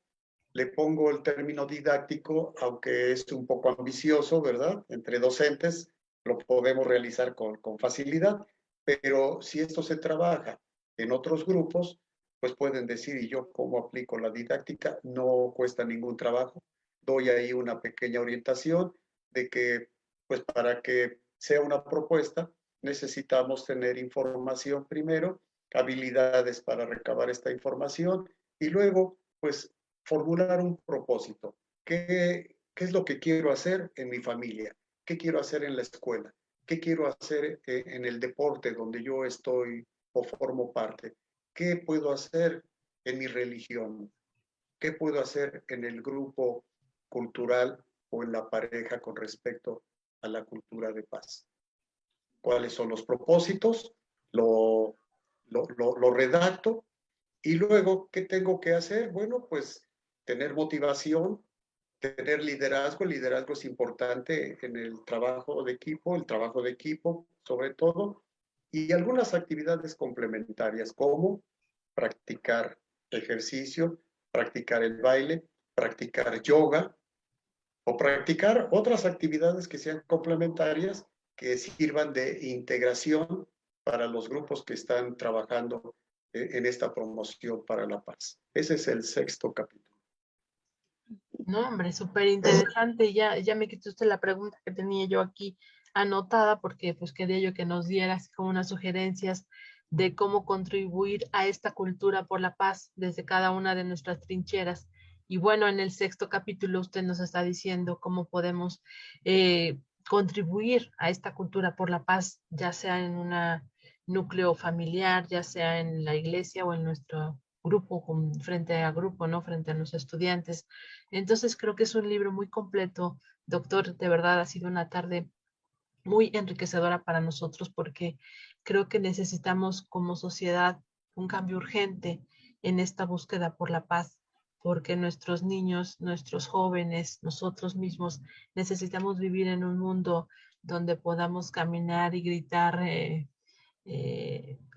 le pongo el término didáctico, aunque es un poco ambicioso, ¿verdad? Entre docentes lo podemos realizar con facilidad, pero si esto se trabaja en otros grupos, pues pueden decir, ¿y yo cómo aplico la didáctica? No cuesta ningún trabajo. Doy ahí una pequeña orientación de que, pues para que sea una propuesta, necesitamos tener información primero, habilidades para recabar esta información y luego, pues, formular un propósito. ¿Qué es lo que quiero hacer en mi familia? ¿Qué quiero hacer en la escuela? ¿Qué quiero hacer en el deporte donde yo estoy o formo parte? ¿Qué puedo hacer en mi religión? ¿Qué puedo hacer en el grupo cultural o en la pareja con respecto a la cultura de paz? ¿Cuáles son los propósitos? Lo redacto y luego, ¿qué tengo que hacer? Bueno, pues tener motivación, tener liderazgo. El liderazgo es importante en el trabajo de equipo sobre todo, y algunas actividades complementarias como practicar ejercicio, practicar el baile, practicar yoga o practicar otras actividades que sean complementarias que sirvan de integración para los grupos que están trabajando en esta promoción para la paz. Ese es el sexto capítulo. No, hombre, súper interesante. Ya me quitó usted la pregunta que tenía yo aquí anotada, porque pues quería yo que nos diera así como unas sugerencias de cómo contribuir a esta cultura por la paz desde cada una de nuestras trincheras. Y bueno, en el sexto capítulo usted nos está diciendo cómo podemos contribuir a esta cultura por la paz, ya sea en un núcleo familiar, ya sea en la iglesia o en nuestro grupo, frente a grupo, ¿no? Frente a los estudiantes. Entonces creo que es un libro muy completo. Doctor, de verdad ha sido una tarde muy enriquecedora para nosotros porque creo que necesitamos como sociedad un cambio urgente en esta búsqueda por la paz, porque nuestros niños, nuestros jóvenes, nosotros mismos necesitamos vivir en un mundo donde podamos caminar y gritar,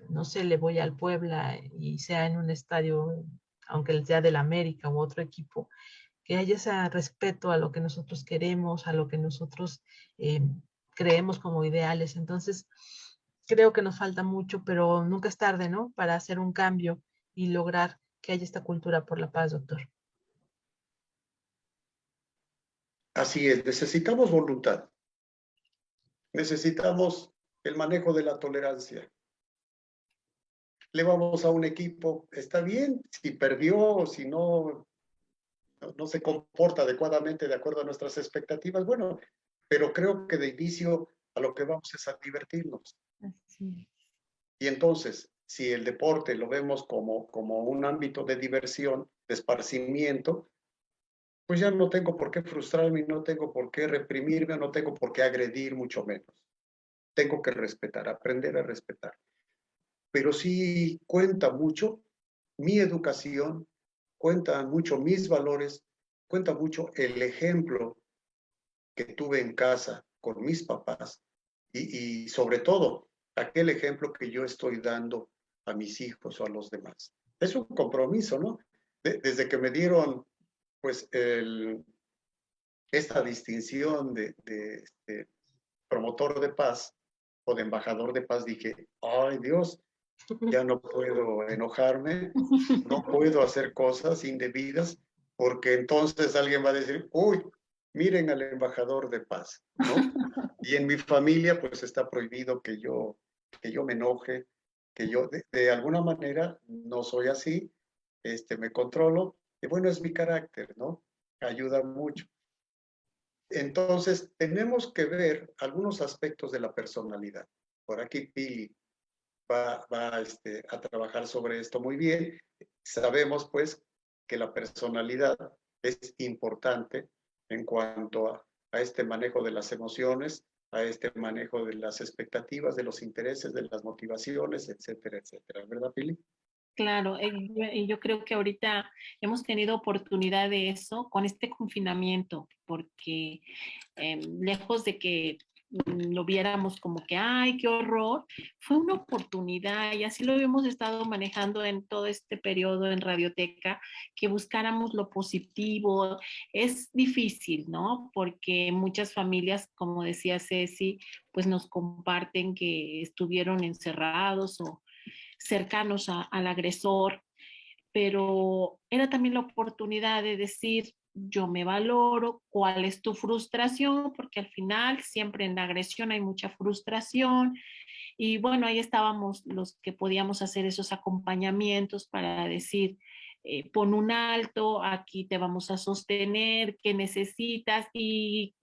no sé, le voy al Puebla y sea en un estadio, aunque sea del América u otro equipo, que haya ese respeto a lo que nosotros queremos, a lo que nosotros eh, creemos como ideales. Entonces, creo que nos falta mucho, pero nunca es tarde, ¿no? Para hacer un cambio y lograr que haya esta cultura por la paz, doctor. Así es, necesitamos voluntad, necesitamos el manejo de la tolerancia. Le vamos a un equipo, está bien, si perdió o si no se comporta adecuadamente de acuerdo a nuestras expectativas, bueno, pero creo que de inicio a lo que vamos es a divertirnos. Así. Y entonces, si el deporte lo vemos como un ámbito de diversión, de esparcimiento, pues ya no tengo por qué frustrarme, no tengo por qué reprimirme, no tengo por qué agredir, mucho menos. Tengo que respetar, aprender a respetar. Pero sí cuenta mucho mi educación, cuenta mucho mis valores, cuenta mucho el ejemplo que tuve en casa con mis papás y sobre todo aquel ejemplo que yo estoy dando a mis hijos o a los demás. Es un compromiso, ¿no? Desde que me dieron pues esta distinción de promotor de paz o de embajador de paz, dije, ay Dios, ya no puedo enojarme, no puedo hacer cosas indebidas, porque entonces alguien va a decir, uy, miren al embajador de paz, ¿no? Y en mi familia pues está prohibido que yo me enoje, que yo de alguna manera no soy así, me controlo, y bueno, es mi carácter, ¿no? Ayuda mucho. Entonces, tenemos que ver algunos aspectos de la personalidad. Por aquí Pili va a trabajar sobre esto muy bien. Sabemos, pues, que la personalidad es importante en cuanto a este manejo de las emociones, a este manejo de las expectativas, de los intereses, de las motivaciones, etcétera, etcétera. ¿Verdad, Pili? Claro, yo creo que ahorita hemos tenido oportunidad de eso con este confinamiento, porque lejos de que lo viéramos como que, ay, qué horror, fue una oportunidad y así lo hemos estado manejando en todo este periodo en Radioteca, que buscáramos lo positivo. Es difícil, ¿no? Porque muchas familias, como decía Ceci, pues nos comparten que estuvieron encerrados o cercanos al agresor, pero era también la oportunidad de decir, yo me valoro, cuál es tu frustración, porque al final siempre en la agresión hay mucha frustración y bueno, ahí estábamos los que podíamos hacer esos acompañamientos para decir, pon un alto, aquí te vamos a sostener, qué necesitas y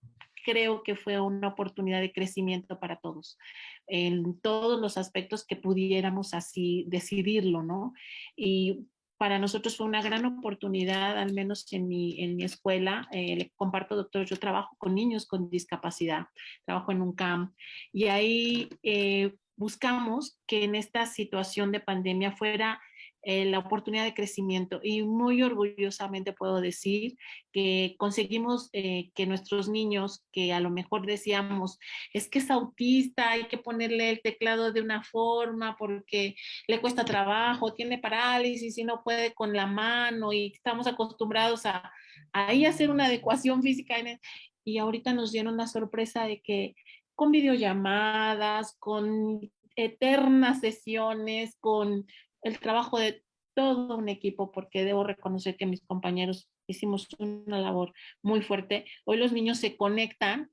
creo que fue una oportunidad de crecimiento para todos, en todos los aspectos que pudiéramos así decidirlo, ¿no? Y para nosotros fue una gran oportunidad, al menos en mi escuela. Le comparto, doctor, yo trabajo con niños con discapacidad, trabajo en un camp y ahí buscamos que en esta situación de pandemia fuera la oportunidad de crecimiento y muy orgullosamente puedo decir que conseguimos que nuestros niños que a lo mejor decíamos es que es autista, hay que ponerle el teclado de una forma porque le cuesta trabajo, tiene parálisis y no puede con la mano y estamos acostumbrados a ahí hacer una adecuación física y ahorita nos dieron la sorpresa de que con videollamadas, con eternas sesiones, con el trabajo de todo un equipo, porque debo reconocer que mis compañeros hicimos una labor muy fuerte. Hoy los niños se conectan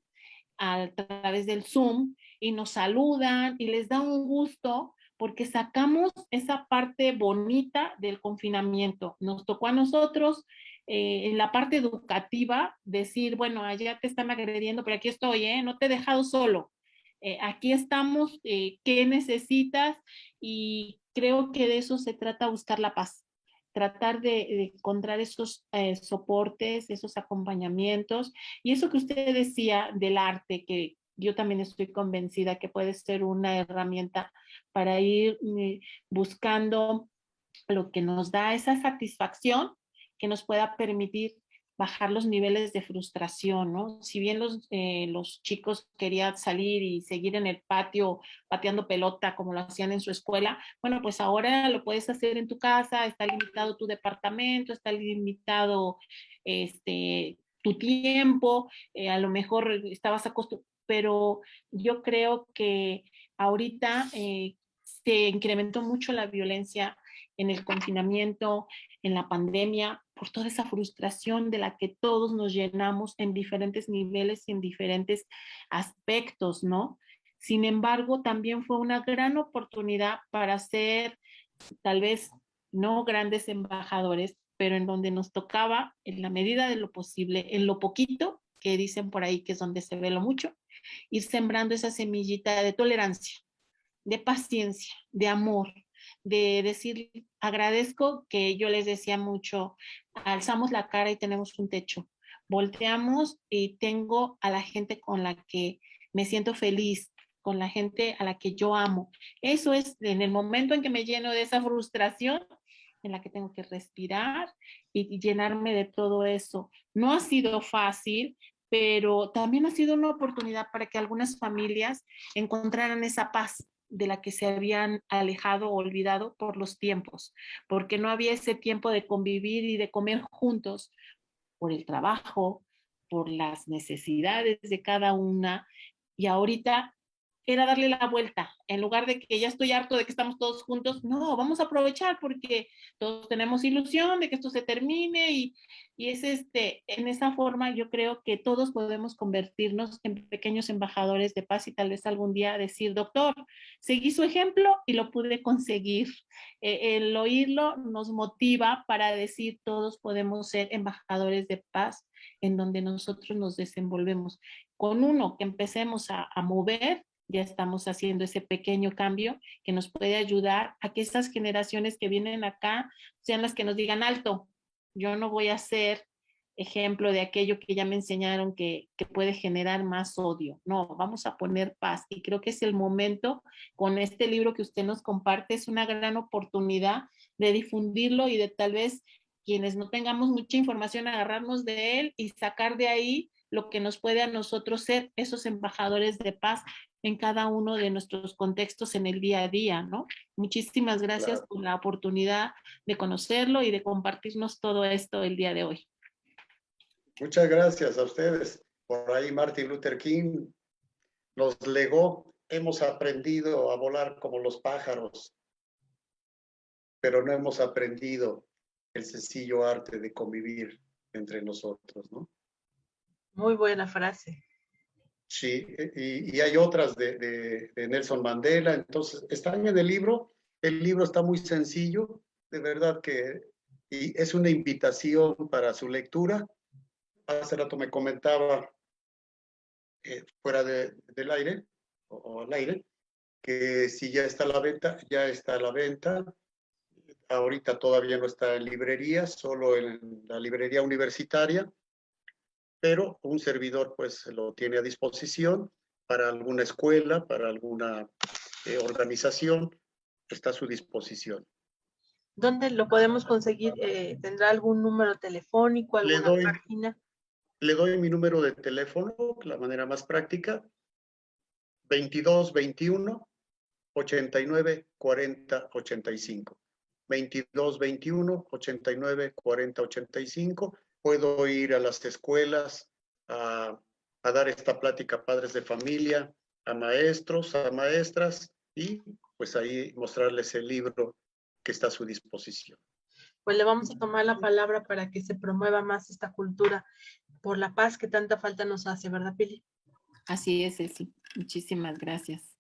a través del Zoom y nos saludan y les da un gusto porque sacamos esa parte bonita del confinamiento. Nos tocó a nosotros en la parte educativa decir, bueno, allá te están agrediendo, pero aquí estoy, no te he dejado solo. Aquí estamos, ¿qué necesitas? Y creo que de eso se trata buscar la paz. tratar de encontrar esos soportes, esos acompañamientos. Y eso que usted decía del arte, que yo también estoy convencida que puede ser una herramienta para ir buscando lo que nos da esa satisfacción que nos pueda permitir bajar los niveles de frustración, ¿no? Si bien los chicos querían salir y seguir en el patio pateando pelota como lo hacían en su escuela, bueno, pues ahora lo puedes hacer en tu casa, está limitado tu departamento, está limitado tu tiempo, a lo mejor estabas acostumbrado, pero yo creo que ahorita se incrementó mucho la violencia en el confinamiento, en la pandemia, por toda esa frustración de la que todos nos llenamos en diferentes niveles y en diferentes aspectos, ¿no? Sin embargo, también fue una gran oportunidad para ser tal vez no grandes embajadores, pero en donde nos tocaba, en la medida de lo posible, en lo poquito, que dicen por ahí que es donde se ve lo mucho, ir sembrando esa semillita de tolerancia, de paciencia, de amor, de decir, agradezco que yo les decía mucho, alzamos la cara y tenemos un techo, volteamos y tengo a la gente con la que me siento feliz, con la gente a la que yo amo. Eso es en el momento en que me lleno de esa frustración, en la que tengo que respirar y llenarme de todo eso. No ha sido fácil, pero también ha sido una oportunidad para que algunas familias encontraran esa paz de la que se habían alejado o olvidado por los tiempos, porque no había ese tiempo de convivir y de comer juntos por el trabajo, por las necesidades de cada una, y ahorita era darle la vuelta, en lugar de que ya estoy harto de que estamos todos juntos, no, vamos a aprovechar porque todos tenemos ilusión de que esto se termine y es en esa forma yo creo que todos podemos convertirnos en pequeños embajadores de paz y tal vez algún día decir, doctor, seguí su ejemplo y lo pude conseguir. El oírlo nos motiva para decir todos podemos ser embajadores de paz en donde nosotros nos desenvolvemos. Con uno que empecemos a mover, ya estamos haciendo ese pequeño cambio que nos puede ayudar a que estas generaciones que vienen acá sean las que nos digan alto. Yo no voy a ser ejemplo de aquello que ya me enseñaron que puede generar más odio. No, vamos a poner paz. Y creo que es el momento, con este libro que usted nos comparte, es una gran oportunidad de difundirlo y de tal vez quienes no tengamos mucha información, agarrarnos de él y sacar de ahí lo que nos puede a nosotros ser esos embajadores de paz en cada uno de nuestros contextos en el día a día, ¿no? Muchísimas gracias Claro. por la oportunidad de conocerlo y de compartirnos todo esto el día de hoy. Muchas gracias a ustedes. Por ahí Martin Luther King nos legó, hemos aprendido a volar como los pájaros, pero no hemos aprendido el sencillo arte de convivir entre nosotros, ¿no? Muy buena frase. Sí, y hay otras de Nelson Mandela, entonces están en el libro está muy sencillo, de verdad que y es una invitación para su lectura. Hace rato me comentaba fuera del aire o al aire, que si ya está a la venta, ya está a la venta. Ahorita todavía no está en librerías, solo en la librería universitaria, pero un servidor pues lo tiene a disposición para alguna escuela, para alguna organización, está a su disposición. ¿Dónde lo podemos conseguir? ¿Tendrá algún número telefónico, Le alguna doy, página? le doy mi número de teléfono, la manera más práctica, 2221 89 40 85. 22 21 89 40 85. Puedo ir a las escuelas a dar esta plática a padres de familia, a maestros, a maestras y pues ahí mostrarles el libro que está a su disposición. Pues le vamos a tomar la palabra para que se promueva más esta cultura por la paz que tanta falta nos hace, ¿verdad, Pili? Así es, Ceci. Muchísimas gracias.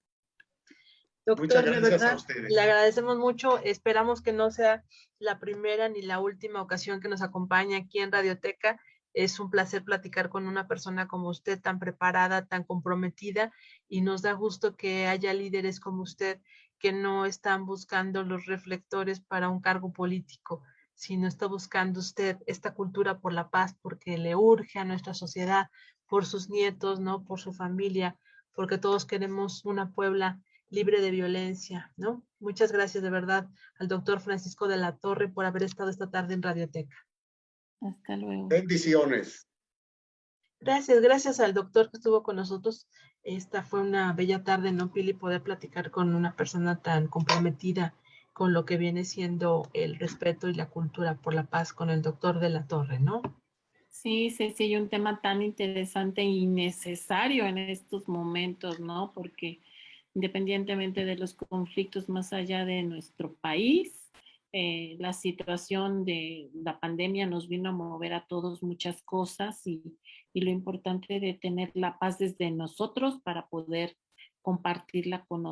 Muchas Doctor, de gracias a verdad, le ustedes. agradecemos mucho. Esperamos que no sea la primera ni la última ocasión que nos acompañe aquí en Radioteca. Es un placer platicar con una persona como usted, tan preparada, tan comprometida, y nos da gusto que haya líderes como usted que no están buscando los reflectores para un cargo político, si no está buscando usted esta cultura por la paz porque le urge a nuestra sociedad, por sus nietos, ¿no? Por su familia, porque todos queremos una Puebla libre de violencia, ¿no? Muchas gracias de verdad al doctor Francisco de la Torre por haber estado esta tarde en Radioteca. Hasta luego. Bendiciones. Gracias al doctor que estuvo con nosotros. Esta fue una bella tarde, ¿no, Pili? Poder platicar con una persona tan comprometida con lo que viene siendo el respeto y la cultura por la paz con el doctor de la Torre, ¿no? Sí, sí, hay un tema tan interesante y necesario en estos momentos, ¿no? Porque independientemente de los conflictos más allá de nuestro país, la situación de la pandemia nos vino a mover a todos muchas cosas y lo importante de tener la paz desde nosotros para poder compartirla con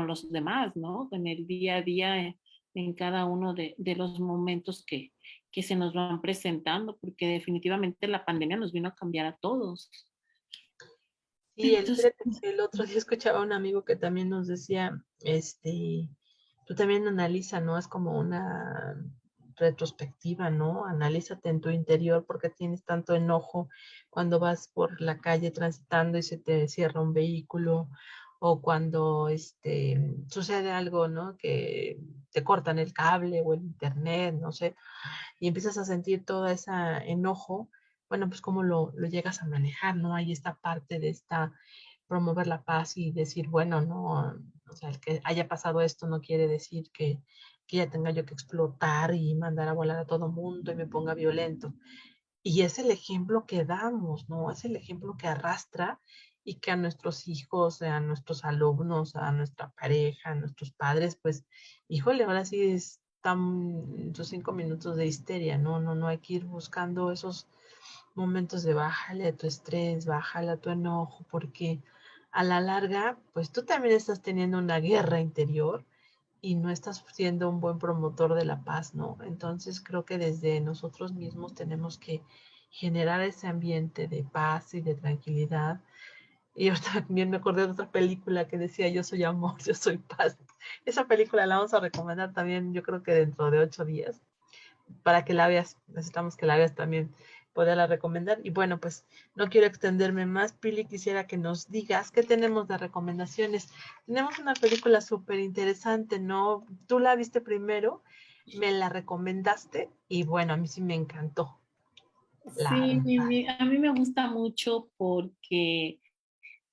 los demás, ¿no? En el día a día, en cada uno de los momentos que se nos van presentando, porque definitivamente la pandemia nos vino a cambiar a todos. Y Entonces, el otro día escuchaba a un amigo que también nos decía, tú también analiza, ¿no? Es como una retrospectiva, ¿no? Analízate en tu interior porque tienes tanto enojo cuando vas por la calle transitando y se te cierra un vehículo o cuando sucede algo, ¿no? Que te cortan el cable o el internet, no sé, y empiezas a sentir todo ese enojo, bueno, pues cómo lo llegas a manejar, ¿no? Hay esta parte de esta promover la paz y decir, bueno, no, o sea, el que haya pasado esto no quiere decir que ya tenga yo que explotar y mandar a volar a todo mundo y me ponga violento. Y es el ejemplo que damos, ¿no? Es el ejemplo que arrastra y que a nuestros hijos, a nuestros alumnos, a nuestra pareja, a nuestros padres, pues, híjole, ahora sí están esos 5 minutos de histeria, ¿no? No hay que ir buscando esos momentos de bájale a tu estrés, bájale a tu enojo, porque a la larga, pues tú también estás teniendo una guerra interior y no estás siendo un buen promotor de la paz, ¿no? Entonces creo que desde nosotros mismos tenemos que generar ese ambiente de paz y de tranquilidad. Y ahorita también me acordé de otra película que decía yo soy amor, yo soy paz. Esa película la vamos a recomendar también, yo creo que dentro de 8 días, para que la veas. Necesitamos que la veas también, poderla recomendar. Y bueno, pues no quiero extenderme más. Pili, quisiera que nos digas qué tenemos de recomendaciones. Tenemos una película súper interesante, ¿no? Tú la viste primero, me la recomendaste y bueno, a mí sí me encantó, la sí, verdad. a mí me gusta mucho porque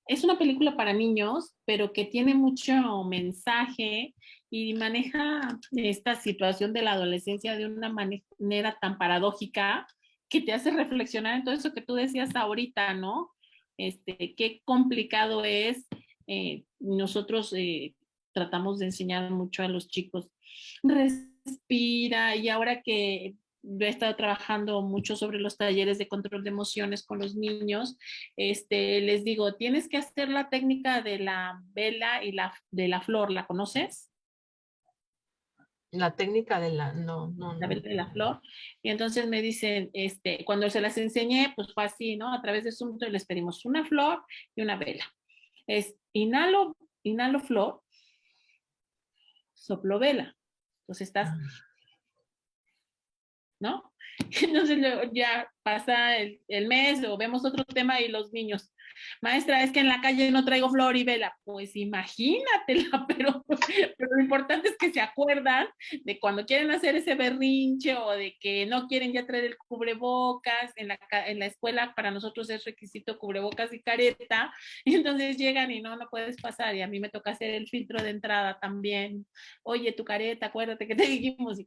es una película para niños, pero que tiene mucho mensaje y maneja esta situación de la adolescencia de una manera tan paradójica que te hace reflexionar en todo eso que tú decías ahorita, ¿no? Qué complicado es. Nosotros tratamos de enseñar mucho a los chicos, respira, y ahora que he estado trabajando mucho sobre los talleres de control de emociones con los niños, les digo, tienes que hacer la técnica de la vela y de la flor, ¿la conoces? La técnica de la, no, no, La vela no. de la flor. Y entonces me dicen, cuando se las enseñé, pues fue así, ¿no? A través de Zoom les pedimos una flor y una vela. Es inhalo flor, soplo vela. Entonces estás, ¿no? Entonces luego ya pasa el mes o vemos otro tema y los niños, maestra, es que en la calle no traigo flor y vela. Pues imagínatela, pero lo importante es que se acuerdan de cuando quieren hacer ese berrinche o de que no quieren ya traer el cubrebocas. En la escuela para nosotros es requisito cubrebocas y careta, y entonces llegan y no puedes pasar, y a mí me toca hacer el filtro de entrada también. Oye, tu careta, acuérdate que te dijimos.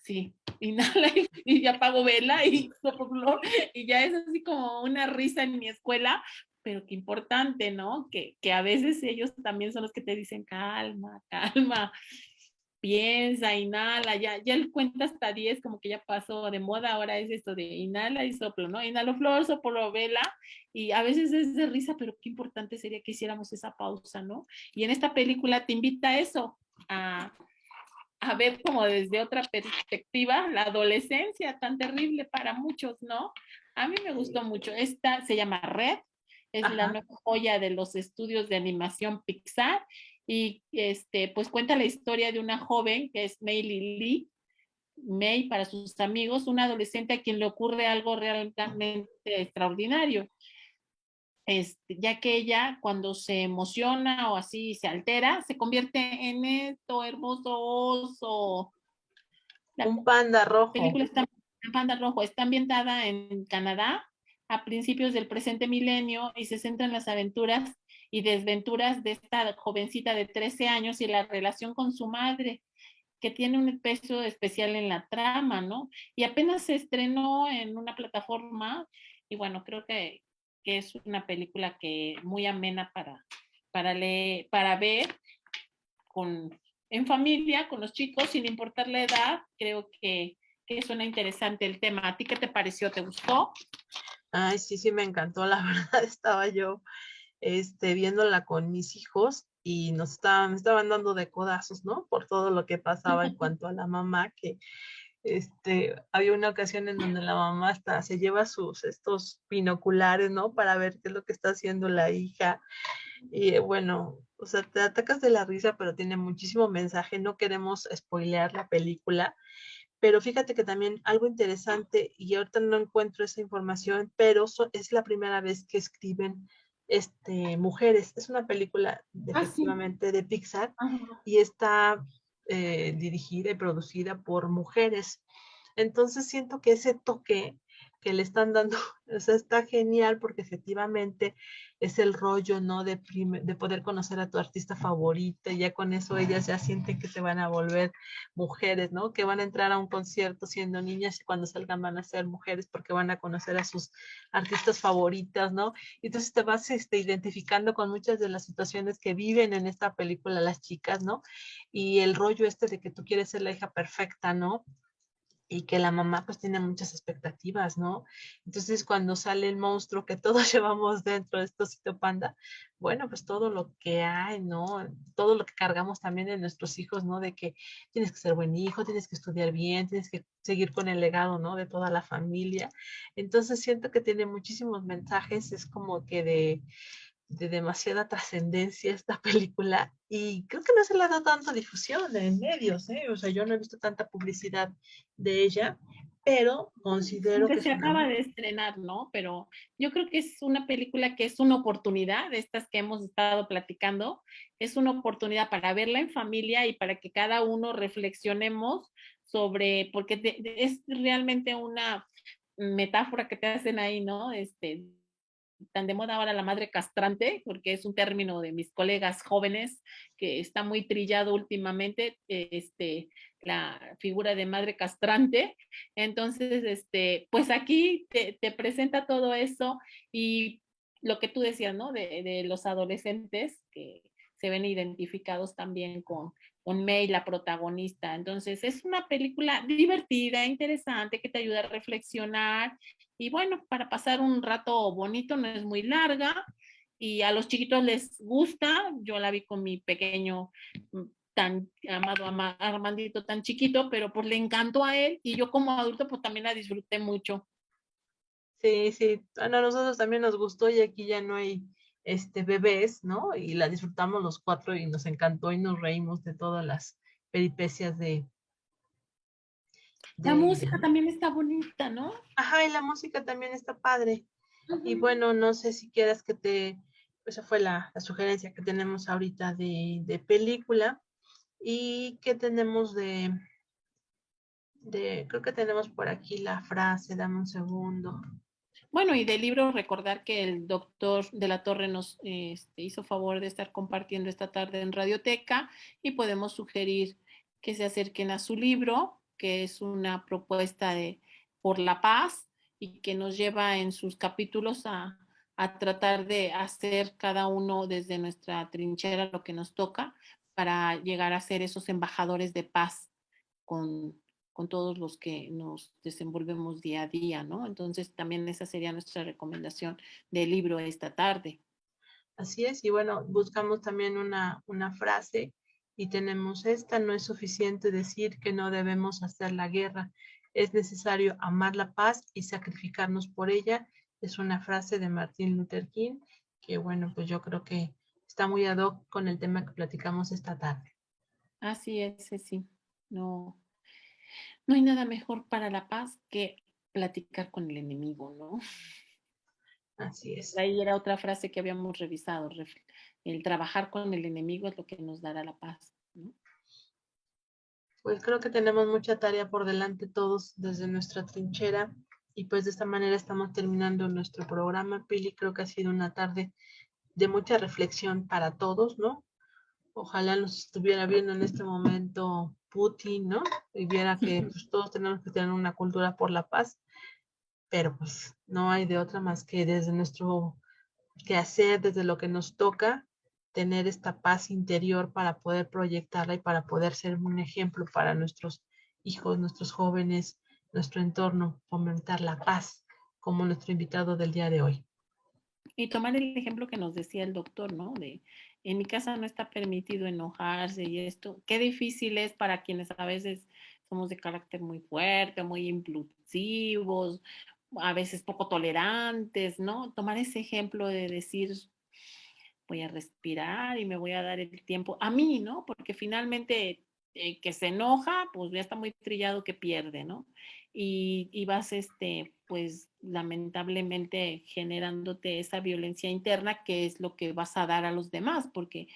Sí, inhala y apago vela y soplo, y ya es así como una risa en mi escuela, pero qué importante, ¿no? Que a veces ellos también son los que te dicen, calma, calma, piensa, inhala, ya él cuenta hasta 10, como que ya pasó de moda, ahora es esto de inhala y soplo, ¿no? Inhalo flor, soplo vela, y a veces es de risa, pero qué importante sería que hiciéramos esa pausa, ¿no? Y en esta película te invita a eso, a ver como desde otra perspectiva la adolescencia tan terrible para muchos, ¿no? A mí me gustó mucho. Esta se llama Red, es la Ajá. nueva joya de los estudios de animación Pixar, y pues cuenta la historia de una joven que es Meili Lee, May para sus amigos, un adolescente a quien le ocurre algo realmente extraordinario. Ya que ella cuando se emociona o así se altera, se convierte en esto hermoso oso. La Un panda rojo. película está, Panda Rojo, está ambientada en Canadá a principios del presente milenio y se centra en las aventuras y desventuras de esta jovencita de 13 años y la relación con su madre, que tiene un peso especial en la trama, ¿no? Y apenas se estrenó en una plataforma y bueno, creo que es una película que muy amena para ver con, en familia, con los chicos, sin importar la edad. Creo que suena interesante el tema. ¿A ti qué te pareció? ¿Te gustó? Ay, sí, sí, me encantó, la verdad, estaba yo, viéndola con mis hijos y me estaban dando de codazos, ¿no? Por todo lo que pasaba en cuanto a la mamá, que, había una ocasión en donde la mamá hasta se lleva estos binoculares, ¿no? Para ver qué es lo que está haciendo la hija. Y bueno, o sea, te atacas de la risa, pero tiene muchísimo mensaje. No queremos spoilear la película, pero fíjate que también algo interesante, y ahorita no encuentro esa información, pero es la primera vez que escriben mujeres. Es una película Ah, sí. efectivamente de Pixar Ajá. y está dirigida y producida por mujeres. Entonces siento que ese toque que le están dando, o sea, está genial porque efectivamente es el rollo, ¿no? De poder conocer a tu artista favorita y ya con eso ellas ya sienten que se van a volver mujeres, ¿no? Que van a entrar a un concierto siendo niñas y cuando salgan van a ser mujeres porque van a conocer a sus artistas favoritas, ¿no? Y entonces te vas identificando con muchas de las situaciones que viven en esta película las chicas, ¿no? Y el rollo de que tú quieres ser la hija perfecta, ¿no? Y que la mamá pues tiene muchas expectativas, ¿no? Entonces cuando sale el monstruo que todos llevamos dentro de estos Osito Panda, bueno, pues todo lo que hay, ¿no? Todo lo que cargamos también en nuestros hijos, ¿no? De que tienes que ser buen hijo, tienes que estudiar bien, tienes que seguir con el legado, ¿no? De toda la familia. Entonces siento que tiene muchísimos mensajes, es como que de demasiada trascendencia esta película y creo que no se le ha dado tanta difusión en medios, ¿eh? O sea, yo no he visto tanta publicidad de ella, pero considero Aunque que es se una acaba de estrenar, ¿no? Pero yo creo que es una película que es una oportunidad, de estas que hemos estado platicando, es una oportunidad para verla en familia y para que cada uno reflexionemos sobre, porque es realmente una metáfora que te hacen ahí, ¿no? Tan de moda ahora la madre castrante, porque es un término de mis colegas jóvenes que está muy trillado últimamente, la figura de madre castrante. Entonces, pues aquí te presenta todo eso y lo que tú decías, ¿no? De los adolescentes que se ven identificados también con May, la protagonista. Entonces, es una película divertida, interesante, que te ayuda a reflexionar y bueno, para pasar un rato bonito, no es muy larga y a los chiquitos les gusta. Yo la vi con mi pequeño tan amado Armandito tan chiquito, pero pues le encantó a él y yo como adulto pues también la disfruté mucho. Sí, sí, bueno, a nosotros también nos gustó y aquí ya no hay bebés, ¿no? Y la disfrutamos los cuatro y nos encantó y nos reímos de todas las peripecias La de ella, música ¿no? también está bonita, ¿no? Ajá, y la música también está padre. Uh Y -huh. bueno, no sé si quieras esa fue la sugerencia que tenemos ahorita de película. ¿Y qué tenemos creo que tenemos por aquí la frase, dame un segundo. Bueno, y del libro recordar que el doctor de la Torre nos hizo favor de estar compartiendo esta tarde en Radioteca y podemos sugerir que se acerquen a su libro, que es una propuesta por la paz y que nos lleva en sus capítulos a tratar de hacer cada uno desde nuestra trinchera lo que nos toca para llegar a ser esos embajadores de paz con, con todos los que nos desenvolvemos día a día, ¿no? Entonces también esa sería nuestra recomendación del libro esta tarde. Así es, y bueno, buscamos también una frase y tenemos esta, no es suficiente decir que no debemos hacer la guerra, es necesario amar la paz y sacrificarnos por ella. Es una frase de Martin Luther King que bueno, pues yo creo que está muy ad hoc con el tema que platicamos esta tarde. Así es, sí. No. No hay nada mejor para la paz que platicar con el enemigo, ¿no? Así es. Ahí era otra frase que habíamos revisado, el trabajar con el enemigo es lo que nos dará la paz, ¿no? Pues creo que tenemos mucha tarea por delante todos desde nuestra trinchera y pues de esta manera estamos terminando nuestro programa. Pili, creo que ha sido una tarde de mucha reflexión para todos, ¿no? Ojalá nos estuviera viendo en este momento Putin, ¿no? Y viera que pues, todos tenemos que tener una cultura por la paz, pero pues no hay de otra más que desde nuestro quehacer, desde lo que nos toca, tener esta paz interior para poder proyectarla y para poder ser un ejemplo para nuestros hijos, nuestros jóvenes, nuestro entorno, fomentar la paz, como nuestro invitado del día de hoy. Y tomar el ejemplo que nos decía el doctor, ¿no? De, en mi casa no está permitido enojarse y esto. Qué difícil es para quienes a veces somos de carácter muy fuerte, muy impulsivos, a veces poco tolerantes, ¿no? Tomar ese ejemplo de decir, voy a respirar y me voy a dar el tiempo a mí, ¿no? Porque finalmente que se enoja, pues ya está muy trillado que pierde, ¿no? Y vas, pues lamentablemente generándote esa violencia interna que es lo que vas a dar a los demás, porque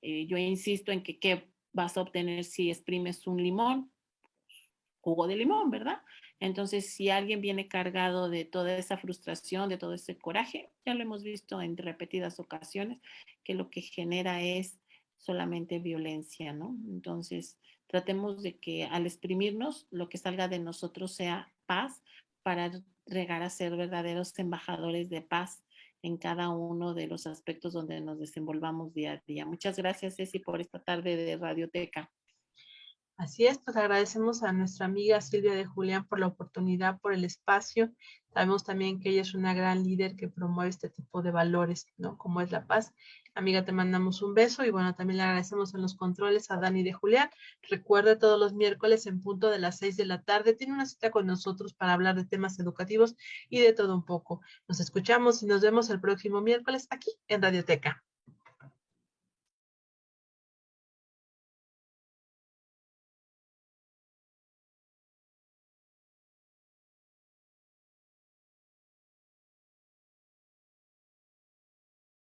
yo insisto en que ¿qué vas a obtener si exprimes un limón? Jugo de limón, ¿verdad? Entonces, si alguien viene cargado de toda esa frustración, de todo ese coraje, ya lo hemos visto en repetidas ocasiones, que lo que genera es solamente violencia, ¿no? Entonces, tratemos de que al exprimirnos, lo que salga de nosotros sea paz para llegar a ser verdaderos embajadores de paz en cada uno de los aspectos donde nos desenvolvamos día a día. Muchas gracias, Ceci, por esta tarde de Radioteca. Así es, pues agradecemos a nuestra amiga Silvia de Julián por la oportunidad, por el espacio. Sabemos también que ella es una gran líder que promueve este tipo de valores, ¿no? Como es la paz. Amiga, te mandamos un beso y bueno, también le agradecemos en los controles a Dani de Julián. Recuerde todos los miércoles en punto de las 6 de la tarde. Tiene una cita con nosotros para hablar de temas educativos y de todo un poco. Nos escuchamos y nos vemos el próximo miércoles aquí en Radioteca.